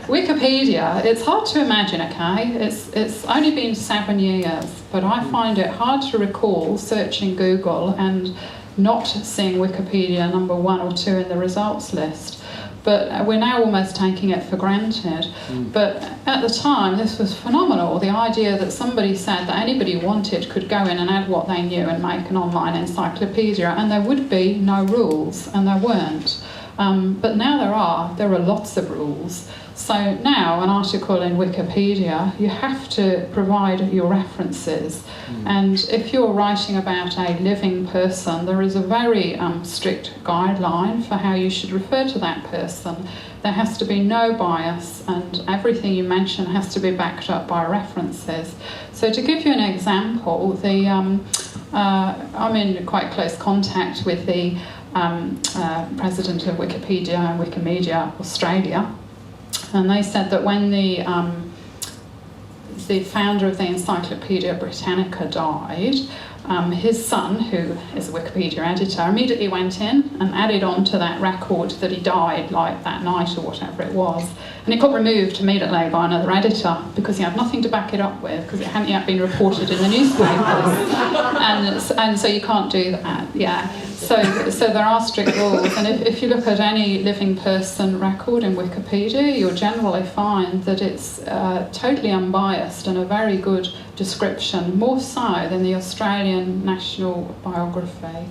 Wikipedia, it's hard to imagine, okay? It's only been 7 years, but I find it hard to recall searching Google and not seeing Wikipedia number 1 or 2 in the results list. But we're now almost taking it for granted. But at the time, this was phenomenal. The idea that somebody said that anybody who wanted could go in and add what they knew and make an online encyclopedia, and there would be no rules, and there weren't. But now there are lots of rules. So now an article in Wikipedia, you have to provide your references. And if you're writing about a living person, there is a very strict guideline for how you should refer to that person. There has to be no bias, and everything you mention has to be backed up by references. So to give you an example, I'm in quite close contact with the president of Wikipedia and Wikimedia Australia, and they said that when the founder of the Encyclopaedia Britannica died, his son, who is a Wikipedia editor, immediately went in and added on to that record that he died like that night or whatever it was. And it got removed immediately by another editor because he had nothing to back it up with, because it hadn't yet been reported in the newspapers. and so you can't do that, So there are strict rules, and if you look at any living person record in Wikipedia, you'll generally find that it's totally unbiased and a very good description, more so than the Australian National Biography.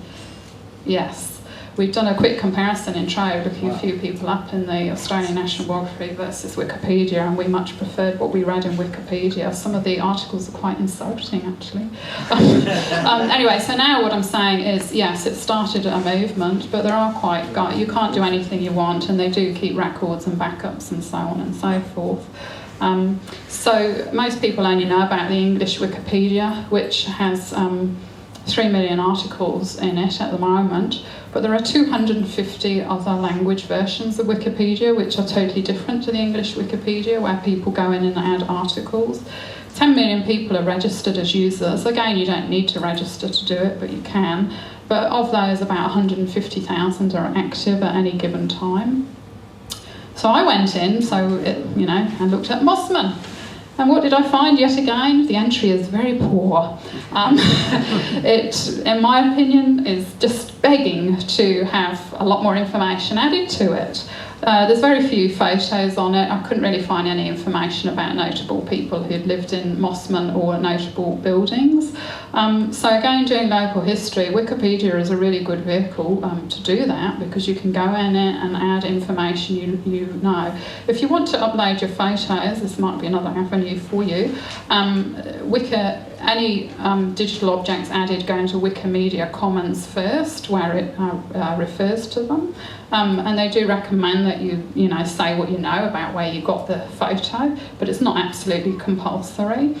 Yes. We've done a quick comparison in Trove, looking a few people up in the Australian National Biography versus Wikipedia, and we much preferred what we read in Wikipedia. Some of the articles are quite insulting, actually. Anyway, so now what I'm saying is, yes, it started a movement, but there are you can't do anything you want, and they do keep records and backups and so on and so forth. So most people only know about the English Wikipedia, which has 3 million articles in it at the moment, but there are 250 other language versions of Wikipedia which are totally different to the English Wikipedia, where people go in and add articles. 10 million people are registered as users. Again, you don't need to register to do it, but you can. But of those, about 150,000 are active at any given time. So I went in, and looked at Mosman. And what did I find yet again? The entry is very poor. It, in my opinion, is just begging to have a lot more information added to it. There's very few photos on it. I couldn't really find any information about notable people who'd lived in Mosman or notable buildings. So again, doing local history, Wikipedia is a really good vehicle to do that, because you can go in it and add information you know. If you want to upload your photos, this might be another avenue for you. Any digital objects added go into Wikimedia Commons first, where it refers to them. And they do recommend that you say what you know about where you got the photo, but it's not absolutely compulsory.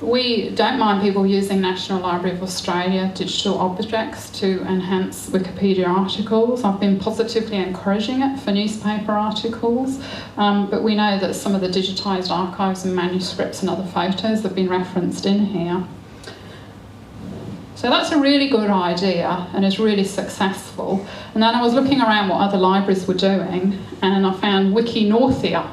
We don't mind people using National Library of Australia digital objects to enhance Wikipedia articles. I've been positively encouraging it for newspaper articles, but we know that some of the digitised archives and manuscripts and other photos have been referenced in here. So that's a really good idea and is really successful. And then I was looking around what other libraries were doing, and I found WikiNorthia.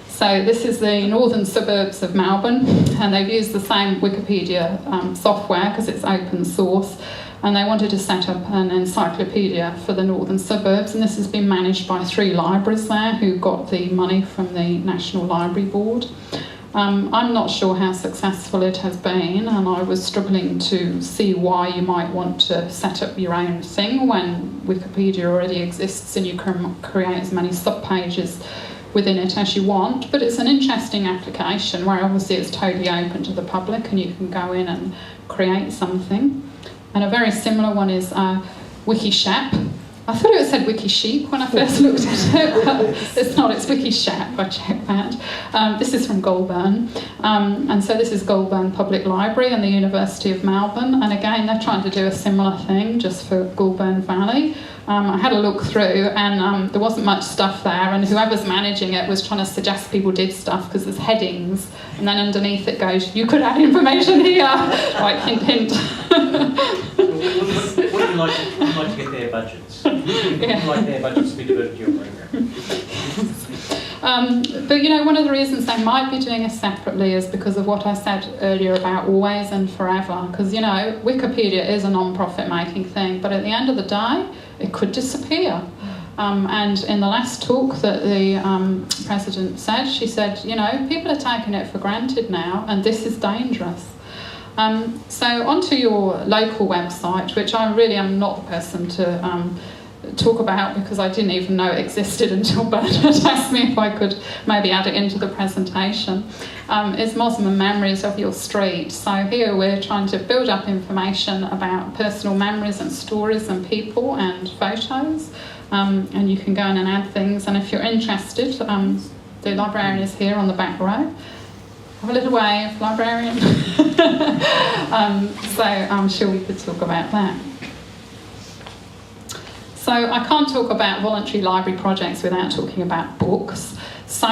So this is the northern suburbs of Melbourne, and they've used the same Wikipedia software because it's open source, and they wanted to set up an encyclopedia for the northern suburbs, and this has been managed by 3 libraries there who got the money from the National Library Board. I'm not sure how successful it has been, and I was struggling to see why you might want to set up your own thing when Wikipedia already exists and you can create as many subpages within it as you want. But it's an interesting application where obviously it's totally open to the public and you can go in and create something. And a very similar one is Wikishepp. I thought it said Wikishepp when I first looked at it, but it's not, it's Wikishepp, I checked that. This is from Goulburn, and so this is Goulburn Public Library and the University of Melbourne, and again they're trying to do a similar thing just for Goulburn Valley. I had a look through and there wasn't much stuff there, and whoever's managing it was trying to suggest people did stuff because there's headings, and then underneath it goes, you could add information here, like hint hint. What do you like to get their budgets? Would you like their budgets to be diverted to your program? But you know, one of the reasons they might be doing it separately is because of what I said earlier about always and forever. Because you know, Wikipedia is a non-profit making thing, but at the end of the day, it could disappear. And in the last talk that the president said, she said, you know, people are taking it for granted now, and this is dangerous. So onto your local website, which I really am not the person to talk about because I didn't even know it existed until Bernard asked me if I could maybe add it into the presentation, is Mosman Memories of Your Street. So here we're trying to build up information about personal memories and stories and people and photos, and you can go in and add things, and if you're interested, the librarian is here on the back row. Have a little wave, librarian. So I'm sure we could talk about that. So I can't talk about voluntary library projects without talking about books. So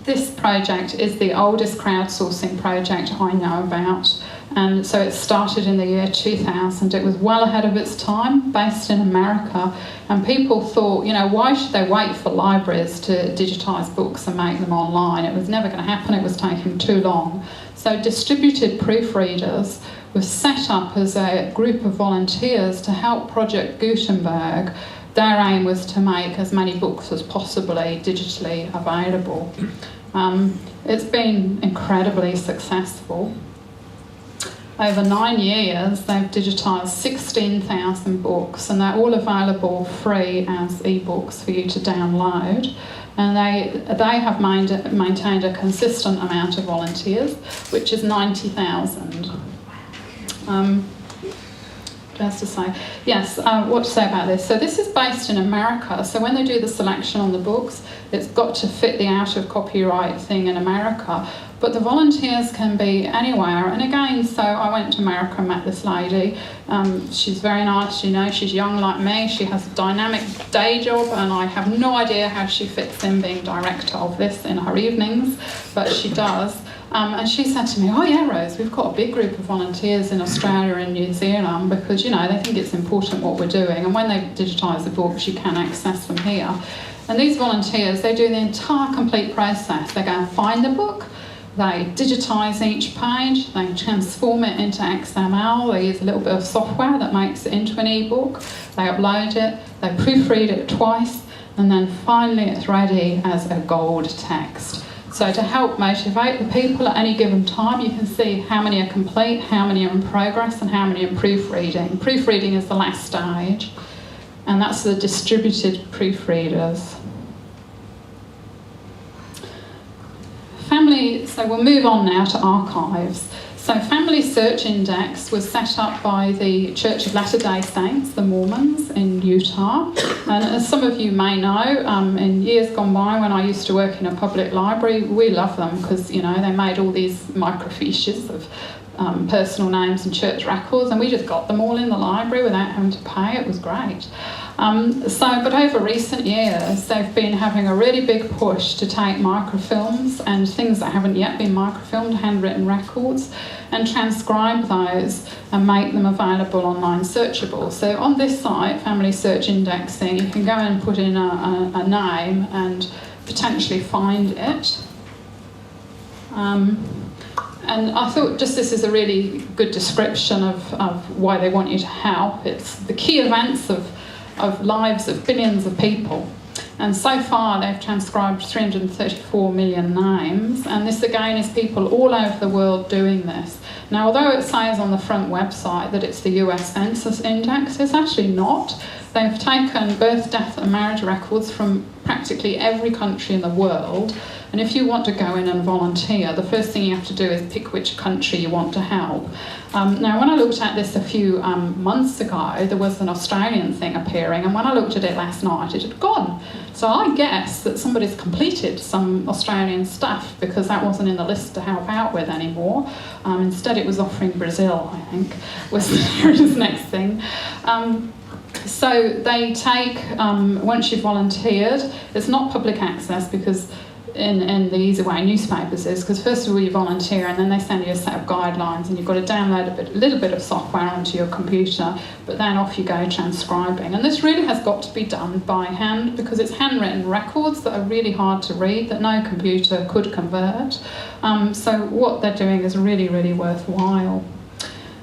this project is the oldest crowdsourcing project I know about. And so it started in the year 2000. It was well ahead of its time, based in America. And people thought, you know, why should they wait for libraries to digitise books and make them online? It was never going to happen. It was taking too long. So Distributed Proofreaders was set up as a group of volunteers to help Project Gutenberg. Their aim was to make as many books as possibly digitally available. It's been incredibly successful. Over 9 years, they've digitised 16,000 books, and they're all available free as ebooks for you to download. And they have maintained a consistent amount of volunteers, which is 90,000. Just to say, yes, what to say about this? So this is based in America, so when they do the selection on the books, it's got to fit the out of copyright thing in America, but the volunteers can be anywhere. And again, so I went to America and met this lady. She's very nice, you know, she's young like me, she has a dynamic day job, and I have no idea how she fits in being director of this in her evenings, but she does. And she said to me, oh yeah, Rose, we've got a big group of volunteers in Australia and New Zealand because, you know, they think it's important what we're doing. And when they digitise the books, you can access them here. And these volunteers, they do the entire complete process. They go and find the book, they digitise each page, they transform it into XML, they use a little bit of software that makes it into an ebook, they upload it, they proofread it twice, and then finally it's ready as a gold text. So to help motivate the people at any given time, you can see how many are complete, how many are in progress, and how many are proofreading. Proofreading is the last stage, and that's the distributed proofreaders. So we'll move on now to archives. So FamilySearchIndex was set up by the Church of Latter-day Saints, the Mormons, in Utah. And as some of you may know, in years gone by when I used to work in a public library, we love them because, you know, they made all these microfiches of personal names and church records, and we just got them all in the library without having to pay. It was great. But over recent years, they've been having a really big push to take microfilms and things that haven't yet been microfilmed, handwritten records, and transcribe those and make them available online searchable. So on this site, FamilySearchIndexing, you can go and put in a name and potentially find it. And I thought just this is a really good description of why they want you to help. It's the key events of lives of billions of people. And so far they've transcribed 334 million names, and this again is people all over the world doing this. Now, although it says on the front website that it's the US Census Index, it's actually not. They've taken birth, death and marriage records from practically every country in the world, and if you want to go in and volunteer, the first thing you have to do is pick which country you want to help. Now, when I looked at this a few months ago, there was an Australian thing appearing, and when I looked at it last night, it had gone. So I guess that somebody's completed some Australian stuff, because that wasn't in the list to help out with anymore. Instead, it was offering Brazil, I think, was the next thing. So they take, once you've volunteered, it's not public access, because in the easy way newspapers is, because first of all you volunteer and then they send you a set of guidelines and you've got to download a little bit of software onto your computer, but then off you go transcribing. And this really has got to be done by hand, because it's handwritten records that are really hard to read, that no computer could convert. So what they're doing is really, really worthwhile.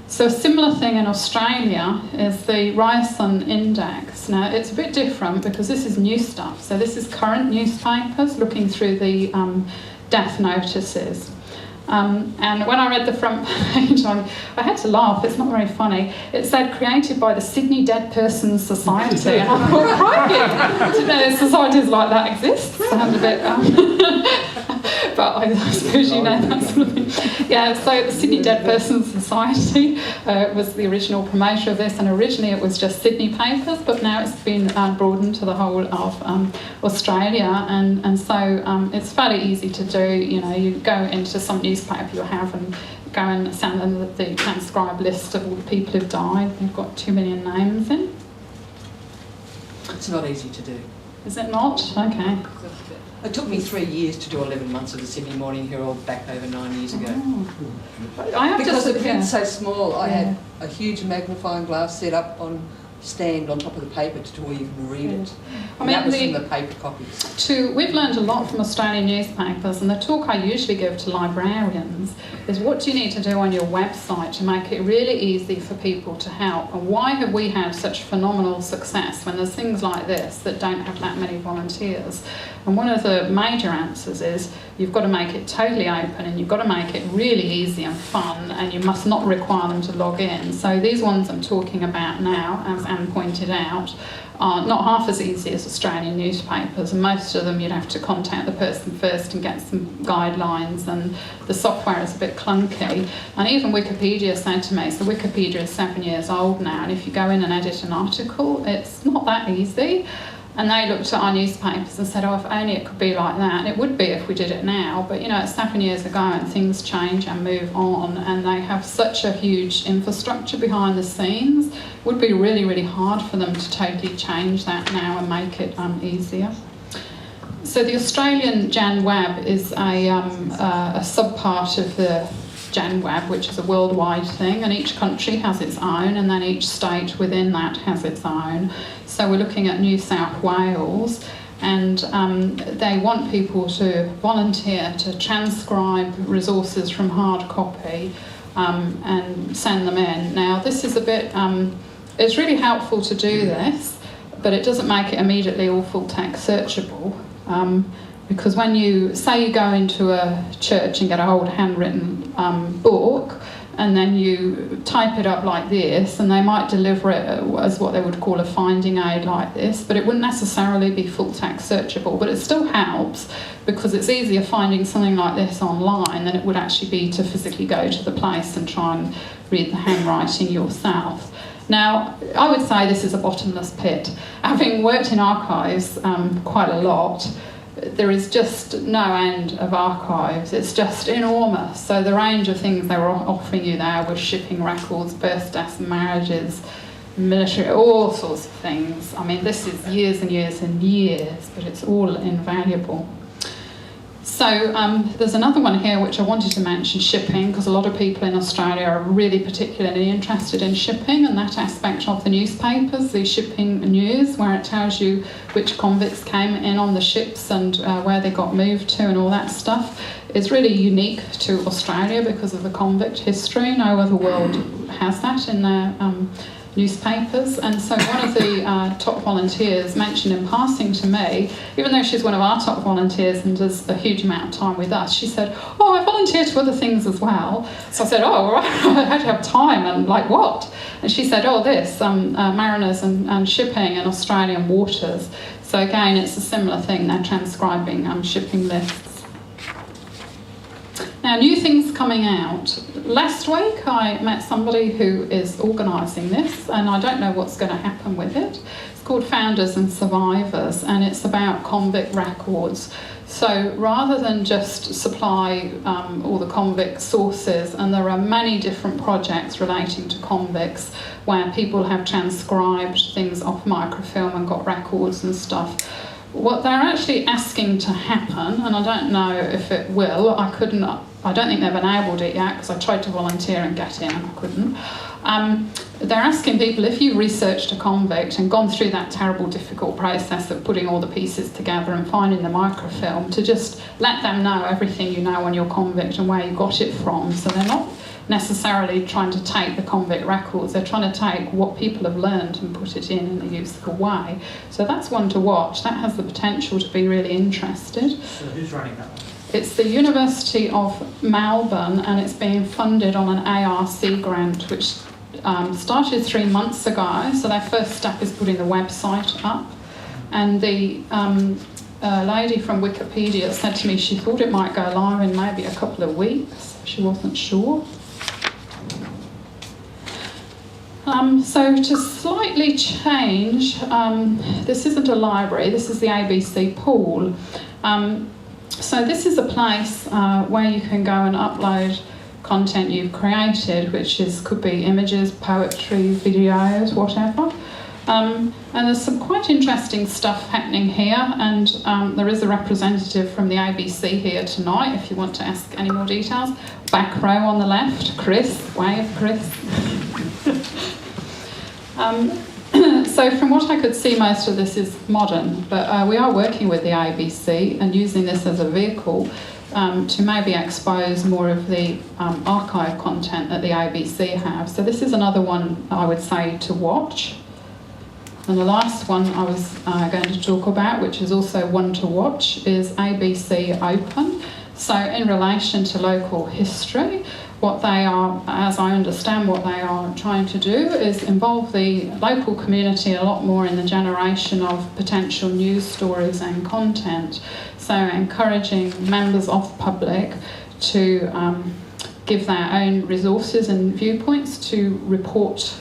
So a similar thing in Australia is the RYERSON INDEX. Now, it's a bit different because this is new stuff. So this is current newspapers looking through the death notices. And when I read the front page, I had to laugh. It's not very funny. It said, created by the Sydney Dead Persons Society. And I thought, crikey, didn't know societies like that exist. Sound a bit... but I suppose you know that sort of thing. Yeah, so the Sydney Dead Persons Society was the original promoter of this, and originally it was just Sydney papers, but now it's been broadened to the whole of Australia, and so it's fairly easy to do. You know, you go into some newspaper you have and go and send them the transcribed list of all the people who've died. They've got 2 million names in. It's not easy to do. Is it not? Okay. It took me 3 years to do 11 months of the Sydney Morning Herald back over 9 years ago. Oh. I have Because just, the print's so small, I Yeah. had a huge magnifying glass set up on stand on top of the paper to where you can read it. I And mean, that was from the paper copies. We've learned a lot from Australian newspapers, and the talk I usually give to librarians is, what do you need to do on your website to make it really easy for people to help? And why have we had such phenomenal success when there's things like this that don't have that many volunteers? And one of the major answers is you've got to make it totally open, and you've got to make it really easy and fun, and you must not require them to log in. So these ones I'm talking about now, as Anne pointed out, are not half as easy as Australian newspapers, and most of them you'd have to contact the person first and get some guidelines, and the software is a bit clunky. And even Wikipedia said to me, so Wikipedia is 7 years old now, and if you go in and edit an article, it's not that easy. And they looked at our newspapers and said, oh, if only it could be like that. And it would be if we did it now, but you know, it's 7 years ago and things change and move on, and they have such a huge infrastructure behind the scenes. It would be really, really hard for them to totally change that now and make it easier. So the Australian Jan Web is a subpart of the Jan Web, which is a worldwide thing, and each country has its own, and then each state within that has its own. So we're looking at New South Wales, and they want people to volunteer to transcribe resources from hard copy and send them in. Now, this is a bit, it's really helpful to do this, but it doesn't make it immediately all full text searchable. Because when you, say you go into a church and get a old handwritten book, and then you type it up like this, and they might deliver it as what they would call a finding aid like this, but it wouldn't necessarily be full text searchable, but it still helps because it's easier finding something like this online than it would actually be to physically go to the place and try and read the handwriting yourself. Now, I would say this is a bottomless pit. Having worked in archives quite a lot, there is just no end of archives. It's just enormous. So the range of things they were offering you there was shipping records, births, deaths, marriages, military, all sorts of things. I mean, this is years and years and years, but it's all invaluable. So there's another one here which I wanted to mention, shipping, because a lot of people in Australia are really particularly interested in shipping, and that aspect of the newspapers, the shipping news, where it tells you which convicts came in on the ships and where they got moved to and all that stuff, is really unique to Australia because of the convict history. No other world has that in their newspapers. And so one of the top volunteers mentioned in passing to me, even though she's one of our top volunteers and does a huge amount of time with us, she said, "Oh, I volunteer to other things as well." So I said, "Oh, right, how do you have time, and like what?" And she said, "Oh, this, mariners and shipping in Australian waters." So again, it's a similar thing, they're transcribing shipping lists. Now, new things coming out. Last week I met somebody who is organising this, and I don't know what's going to happen with it. It's called Founders and Survivors, and it's about convict records. So rather than just supply all the convict sources, and there are many different projects relating to convicts where people have transcribed things off microfilm and got records and stuff. What they're actually asking to happen, and I don't know if it will, I don't think they've enabled it yet because I tried to volunteer and get in and I couldn't. They're asking people, if you researched a convict and gone through that terrible, difficult process of putting all the pieces together and finding the microfilm, to just let them know everything you know on your convict and where you got it from. So they're not necessarily trying to take the convict records, they're trying to take what people have learned and put it in a useful way. So that's one to watch. That has the potential to be really interesting. So who's running that one? It's the University of Melbourne, and it's being funded on an ARC grant, which started 3 months ago. So their first step is putting the website up. And the lady from Wikipedia said to me she thought it might go live in maybe a couple of weeks. She wasn't sure. So to slightly change, this isn't a library, this is the ABC pool. So this is a place where you can go and upload content you've created, which could be images, poetry, videos, whatever. And there's some quite interesting stuff happening here, and there is a representative from the ABC here tonight if you want to ask any more details. Back row on the left, Chris, wave Chris. So from what I could see, most of this is modern, but we are working with the ABC and using this as a vehicle to maybe expose more of the archive content that the ABC have. So this is another one I would say to watch. And the last one I was going to talk about, which is also one to watch, is ABC Open. So in relation to local history, what they are, as I understand what they are trying to do, is involve the local community a lot more in the generation of potential news stories and content. So encouraging members of the public to give their own resources and viewpoints to report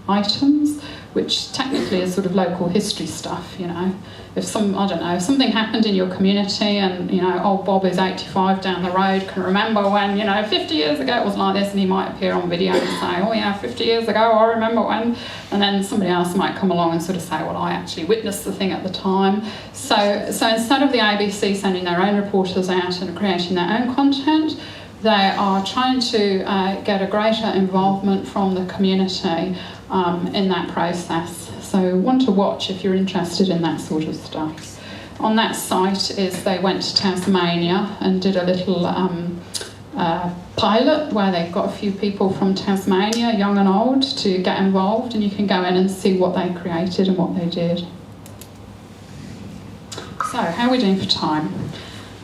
items, which technically is sort of local history stuff, you know. If if something happened in your community and, you know, old Bob is 85 down the road, can remember when, 50 years ago it was like this, and he might appear on video and say, oh yeah, 50 years ago, I remember when, and then somebody else might come along and sort of say, well, I actually witnessed the thing at the time. So instead of the ABC sending their own reporters out and creating their own content, they are trying to get a greater involvement from the community in that process. So one to watch if you're interested in that sort of stuff. On that site they went to Tasmania and did a little pilot where they've got a few people from Tasmania, young and old, to get involved, and you can go in and see what they created and what they did. So how are we doing for time?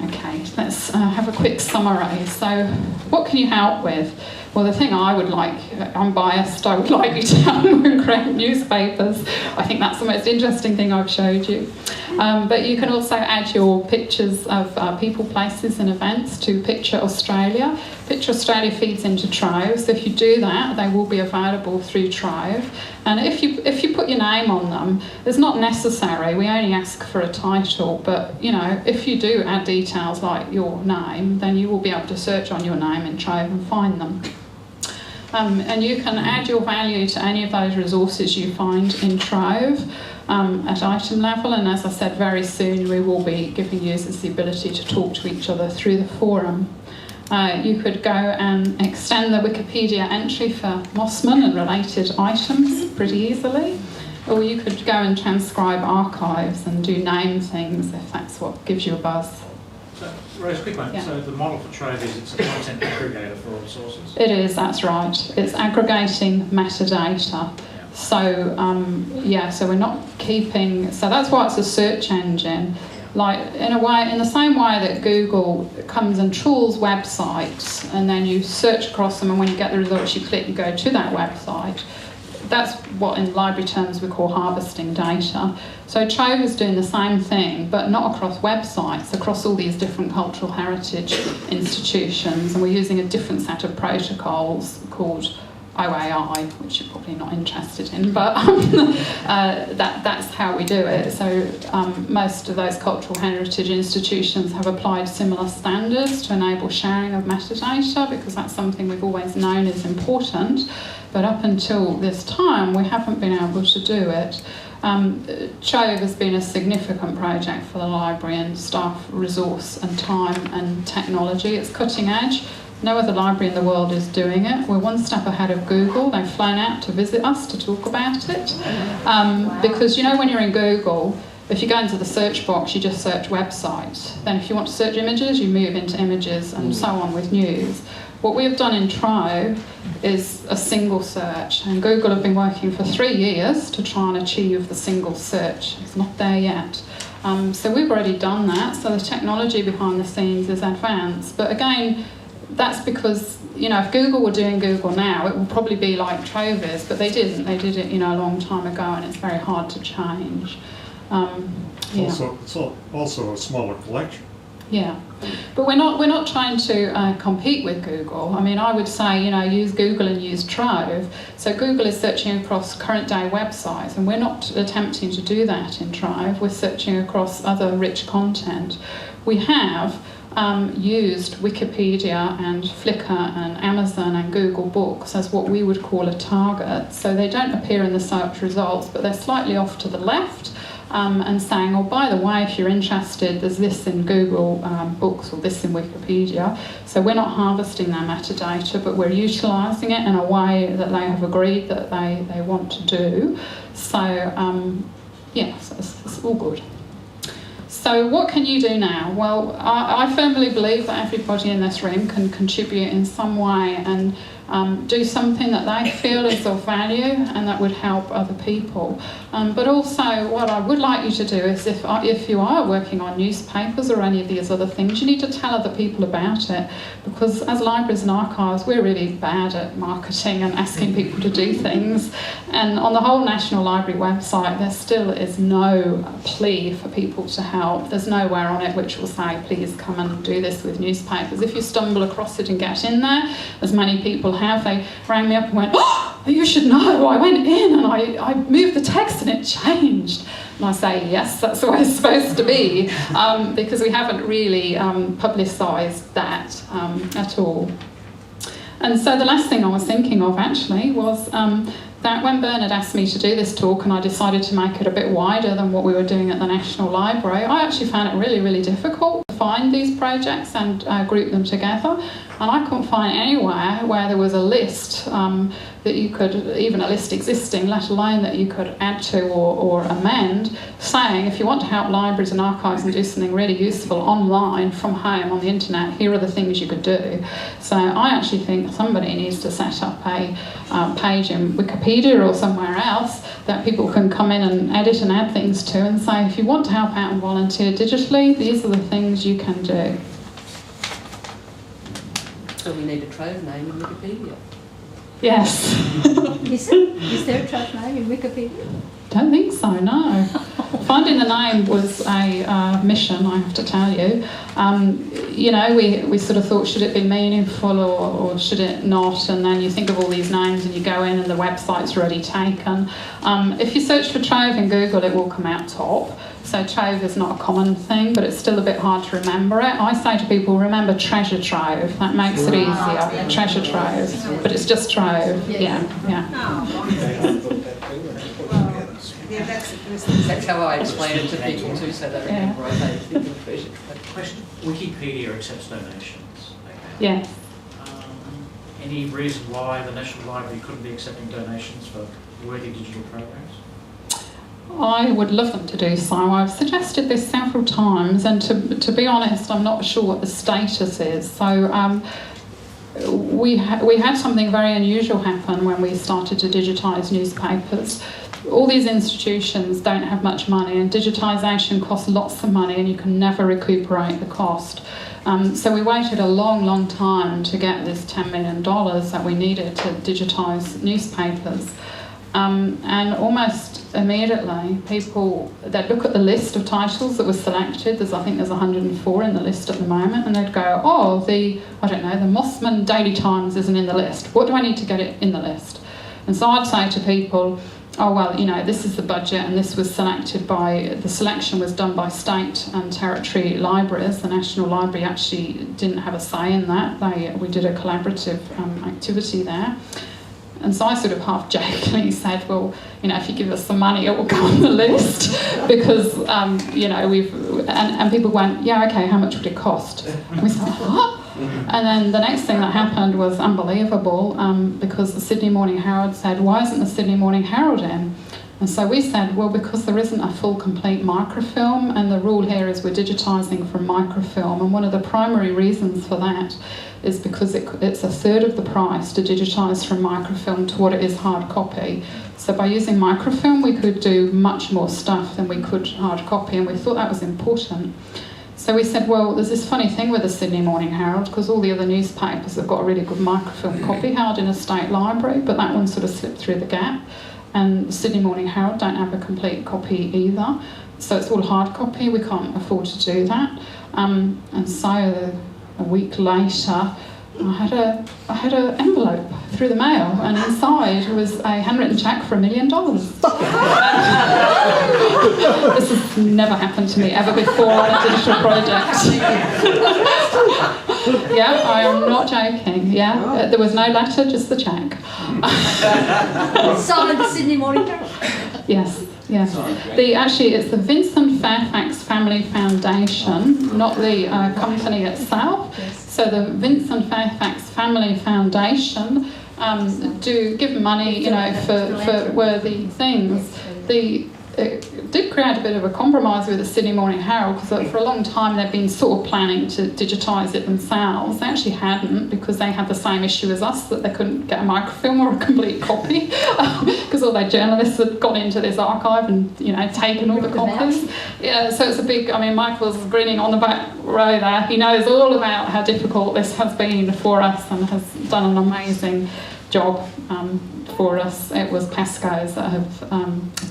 Okay, let's have a quick summary. So what can you help with? Well, the thing I would like, I'm biased, I would like you to help and create newspapers. I think that's the most interesting thing I've showed you. But you can also add your pictures of people, places and events to Picture Australia. Picture Australia feeds into Trove, so if you do that, they will be available through Trove. And if you put your name on them, it's not necessary, we only ask for a title, but if you do add details like your name, then you will be able to search on your name in Trove and find them. And you can add your value to any of those resources you find in Trove at item level, and as I said, very soon we will be giving users the ability to talk to each other through the forum. You could go and extend the Wikipedia entry for Mosman and related items pretty easily, or you could go and transcribe archives and do name things if that's what gives you a buzz. So, Rose, quick one. Yeah. So the model for Trove is it's a content aggregator for all sources? It is, that's right. It's aggregating metadata. Yeah. So so we're not keeping. So that's why it's a search engine. Like in a way, in the same way that Google comes and trawls websites, and then you search across them, and when you get the results, you click, you go to that website. That's what in library terms we call harvesting data. So Trove is doing the same thing, but not across websites, across all these different cultural heritage institutions, and we're using a different set of protocols called OAI, which you're probably not interested in, but that's how we do it. So most of those cultural heritage institutions have applied similar standards to enable sharing of metadata, because that's something we've always known is important. But up until this time, we haven't been able to do it. Trove has been a significant project for the library and staff resource and time and technology. It's cutting edge. No other library in the world is doing it. We're one step ahead of Google. They've flown out to visit us to talk about it. Because, you know, when you're in Google, if you go into the search box, you just search websites. Then if you want to search images, you move into images and so on with news. What we have done in Trove is a single search, and Google have been working for 3 years to try and achieve the single search. It's not there yet. So we've already done that, so the technology behind the scenes is advanced. But again, that's because, you know, if Google were doing Google now, it would probably be like Trove is, but they didn't. They did it, you know, a long time ago, and it's very hard to change. It's also a smaller collection. Yeah, but we're not trying to compete with Google. I mean, I would say, you know, use Google and use Trove. So Google is searching across current day websites, and we're not attempting to do that in Trove. We're searching across other rich content. We have used Wikipedia and Flickr and Amazon and Google Books as what we would call a target. So they don't appear in the search results, but they're slightly off to the left. And saying, oh, by the way, if you're interested, there's this in Google Books or this in Wikipedia. So we're not harvesting their metadata, but we're utilising it in a way that they have agreed that they want to do. So, so it's all good. So what can you do now? Well, I firmly believe that everybody in this room can contribute in some way and do something that they feel is of value and that would help other people. But also what I would like you to do is if you are working on newspapers or any of these other things, you need to tell other people about it, because as libraries and archives, we're really bad at marketing and asking people to do things. And on the whole National Library website, there still is no plea for people to help. There's nowhere on it which will say, please come and do this with newspapers. If you stumble across it and get in there, as many people have, they rang me up and went, oh, you should know, I went in and I moved the text and it changed. And I say, yes, that's the way it's supposed to be, because we haven't really publicised that at all. And so the last thing I was thinking of actually was that when Bernard asked me to do this talk and I decided to make it a bit wider than what we were doing at the National Library, I actually found it really, really difficult to find these projects and group them together. And I couldn't find anywhere where there was a list that you could, even a list existing, let alone that you could add to or amend, saying if you want to help libraries and archives and do something really useful online from home on the internet, here are the things you could do. So I actually think somebody needs to set up a page in Wikipedia or somewhere else that people can come in and edit and add things to and say, if you want to help out and volunteer digitally, these are the things you can do. So we need a Trove name in Wikipedia. Yes. Is there a Trove name in Wikipedia? Don't think so, no. Finding the name was a mission, I have to tell you. You know, we sort of thought, should it be meaningful or should it not? And then you think of all these names and you go in and the website's already taken. If you search for Trove in Google, it will come out top. So Trove is not a common thing, but it's still a bit hard to remember it. I say to people, remember Treasure Trove. That makes it easier. Treasure Trove. But it's just Trove. Yeah. That's how I explain it to people too, so they remember I think of Treasure Trove. Question: Wikipedia accepts donations. Okay. Yes. Any reason why the National Library couldn't be accepting donations for worthy digital programs? I would love them to do so. I've suggested this several times, and to be honest, I'm not sure what the status is. So we had something very unusual happen when we started to digitise newspapers. All these institutions don't have much money, and digitisation costs lots of money, and you can never recuperate the cost. So we waited a long, long time to get this $10 million that we needed to digitise newspapers. And almost immediately, people, they'd look at the list of titles that was selected. I think there's 104 in the list at the moment, and they'd go, oh, the Mosman Daily Times isn't in the list. What do I need to get it in the list? And so I'd say to people, oh, well, this is the budget, and this was selected by, the selection was done by state and territory libraries. The National Library actually didn't have a say in that. We did a collaborative activity there. And so I sort of half jokingly said, well, if you give us some money, it will go on the list, because, and people went, yeah, okay, how much would it cost? And we said, what? And then the next thing that happened was unbelievable, because the Sydney Morning Herald said, why isn't the Sydney Morning Herald in? And so we said, well, because there isn't a full, complete microfilm, and the rule here is we're digitising from microfilm, and one of the primary reasons for that is because it's a third of the price to digitise from microfilm to what it is hard copy. So by using microfilm, we could do much more stuff than we could hard copy, and we thought that was important. So we said, well, there's this funny thing with the Sydney Morning Herald, because all the other newspapers have got a really good microfilm copy held in a state library, but that one sort of slipped through the gap. And the Sydney Morning Herald don't have a complete copy either. So it's all hard copy, we can't afford to do that. And so a week later, I had an envelope through the mail, and inside was a handwritten cheque for $1 million. This has never happened to me ever before on a digital project. Yeah, I am not joking. Yeah, there was no letter, just the cheque. Signed the Sydney Morning Herald. Yes. Yes, it's the Vincent Fairfax Family Foundation, not the company itself. So the Vincent Fairfax Family Foundation do give money, for worthy things. It did create a bit of a compromise with the Sydney Morning Herald, because for a long time they've been sort of planning to digitise it themselves. They actually hadn't, because they had the same issue as us, that they couldn't get a microfilm or a complete copy, because all their journalists had gone into this archive and taken all the copies. Yeah, so it's a big. Michael's grinning on the back row there. He knows all about how difficult this has been for us, and has done an amazing job for us. It was Pasco's that have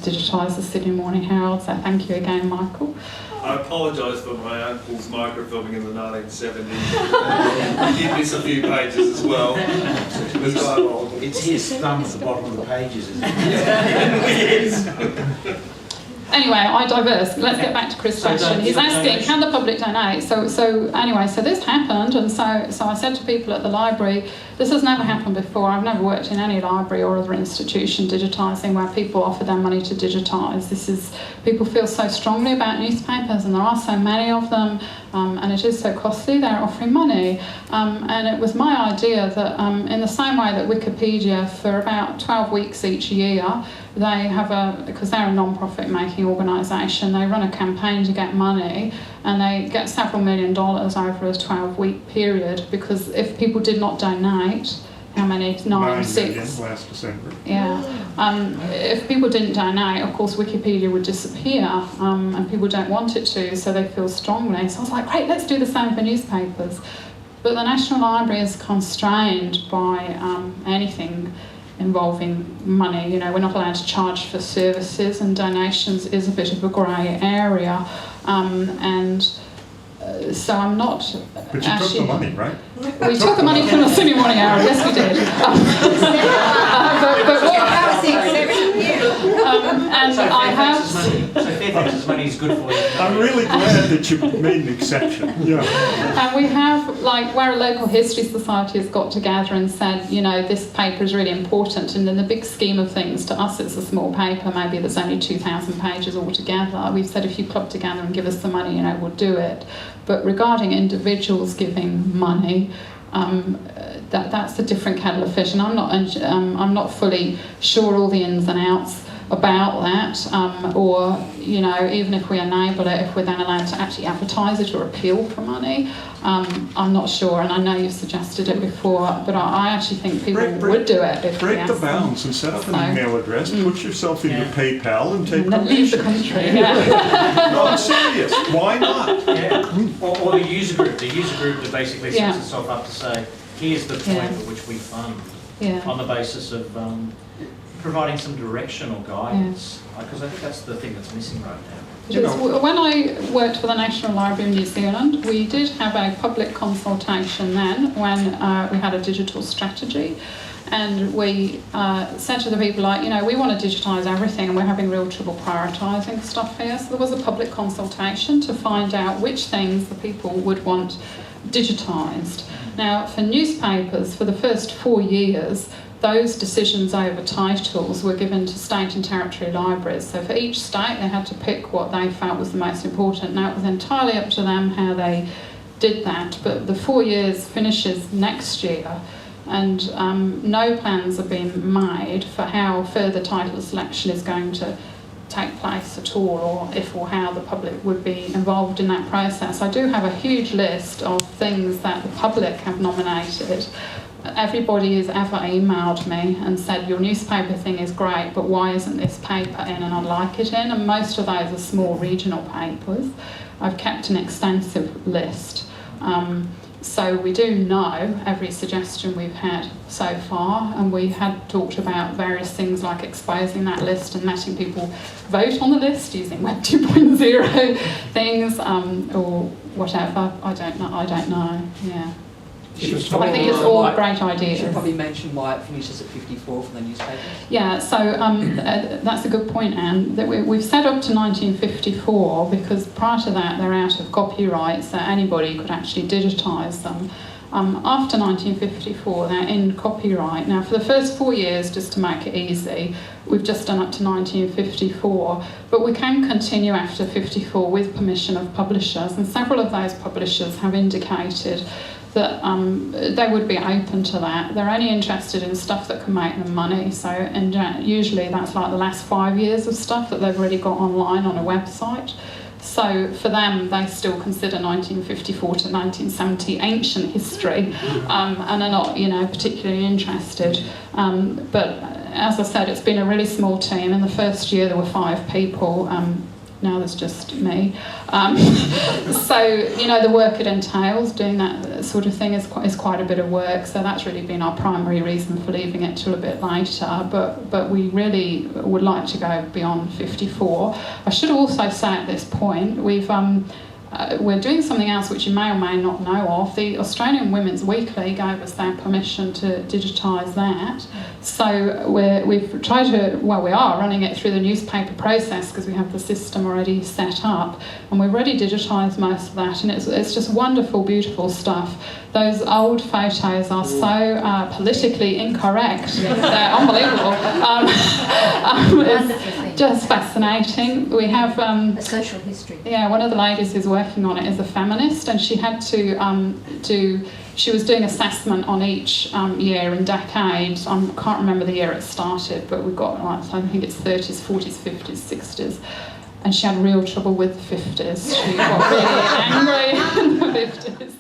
digitised the Sydney Morning Herald, so thank you again, Michael. I apologise for my uncle's microfilming in the 1970s. He did miss a few pages as well. It's his thumb at the bottom of the pages, isn't it? Anyway, I diverse. Let's get back to Chris' question. He's asking, can the public donate? So this happened, and so I said to people at the library, this has never happened before. I've never worked in any library or other institution digitising where people offer their money to digitise. People feel so strongly about newspapers, and there are so many of them, and it is so costly, they're offering money. And it was my idea that in the same way that Wikipedia, for about 12 weeks each year, they have because they're a non-profit making organisation, they run a campaign to get money, and they get several $1 million over a 12-week period, because if people did not donate, how many? 9, 6? Last December. Yeah. If people didn't donate, of course Wikipedia would disappear, and people don't want it to, so they feel strongly. So I was like, great, let's do the same for newspapers. But the National Library is constrained by anything involving money. We're not allowed to charge for services, and donations is a bit of a grey area. So I'm not. But you took the money, right? We took the money from the Sydney Morning Herald, yes we did. And so I have. Fairfax's money is good for you. I'm really glad that you made an exception. Yeah. And we have, where a local history society has got together and said, this paper is really important, and in the big scheme of things, to us it's a small paper, maybe there's only 2,000 pages altogether. We've said if you club together and give us the money, we'll do it. But regarding individuals giving money, that's a different kettle of fish, and I'm not fully sure all the ins and outs. about that, or, you know, even if we enable it, if we're then allowed to actually advertise it or appeal for money, I'm not sure, and I know you've suggested it before, but I actually think people would do it if we break asked the bounds and set up an So, email address, put yourself into Yeah. PayPal and take and then leave the donations. country. Yeah. No, I'm serious. Why not? Yeah, or the user group that basically sets Yeah. itself up to say, here's the point Yeah. at which we fund, Yeah. on the basis of providing some direction or guidance, because I think that's the thing that's missing right now. You know- Because when I worked for the National Library of New Zealand, we did have a public consultation then when we had a digital strategy, and we said to the people, like, you know, we want to digitise everything and we're having real trouble prioritising stuff here. So there was a public consultation to find out which things the people would want digitised. Now, for newspapers, for the first 4 years, those decisions over titles were given to state and territory libraries. So for each state, they had to pick what they felt was the most important. Now, it was entirely up to them how they did that, but the 4 years finishes next year, and no plans have been made for how further title selection is going to take place at all, or if or how the public would be involved in that process. I do have a huge list of things that the public have nominated. Everybody has ever emailed me and said, your newspaper thing is great, but why isn't this paper in, and I'd like it in, and most of those are small regional papers. I've kept an extensive list. So we do know every suggestion we've had so far, and we had talked about various things like exposing that list and letting people vote on the list using Web 2.0 things, or whatever. I don't know. Yeah. I think it's all great You ideas. should probably mention why it finishes at 54 for the newspaper. Yeah, so that's a good point, Anne. That we've set up to 1954 because prior to that they're out of copyright, so anybody could actually digitise them. After 1954, they're in copyright. Now, for the first 4 years, just to make it easy, we've just done up to 1954, but we can continue after 54 with permission of publishers, and several of those publishers have indicated that they would be open to that. They're only interested in stuff that can make them money, so and usually that's like the last 5 years of stuff that they've already got online on a website. So for them, they still consider 1954 to 1970 ancient history, and are not, you know, particularly interested. But as I said, it's been a really small team. In the first year, there were 5 people. Now there's just me. So, you know, the work it entails, doing that sort of thing is quite a bit of work. So that's really been our primary reason for leaving it till a bit later. But we really would like to go beyond 54. I should also say at this point, we're doing something else which you may or may not know of. The Australian Women's Weekly gave us their permission to digitise that. So we've tried to, well, we are running it through the newspaper process because we have the system already set up, and we've already digitised most of that, and it's just wonderful, beautiful stuff. Those old photos are so politically incorrect. They're unbelievable. It's just fascinating. We have A social history. yeah, one of the ladies who's working on it is a feminist, and she had to she was doing assessment on each year and decade. I can't remember the year it started, but we've got, like, I think it's 30s, 40s, 50s, 60s. And she had real trouble with the 50s. She got really angry in the 50s.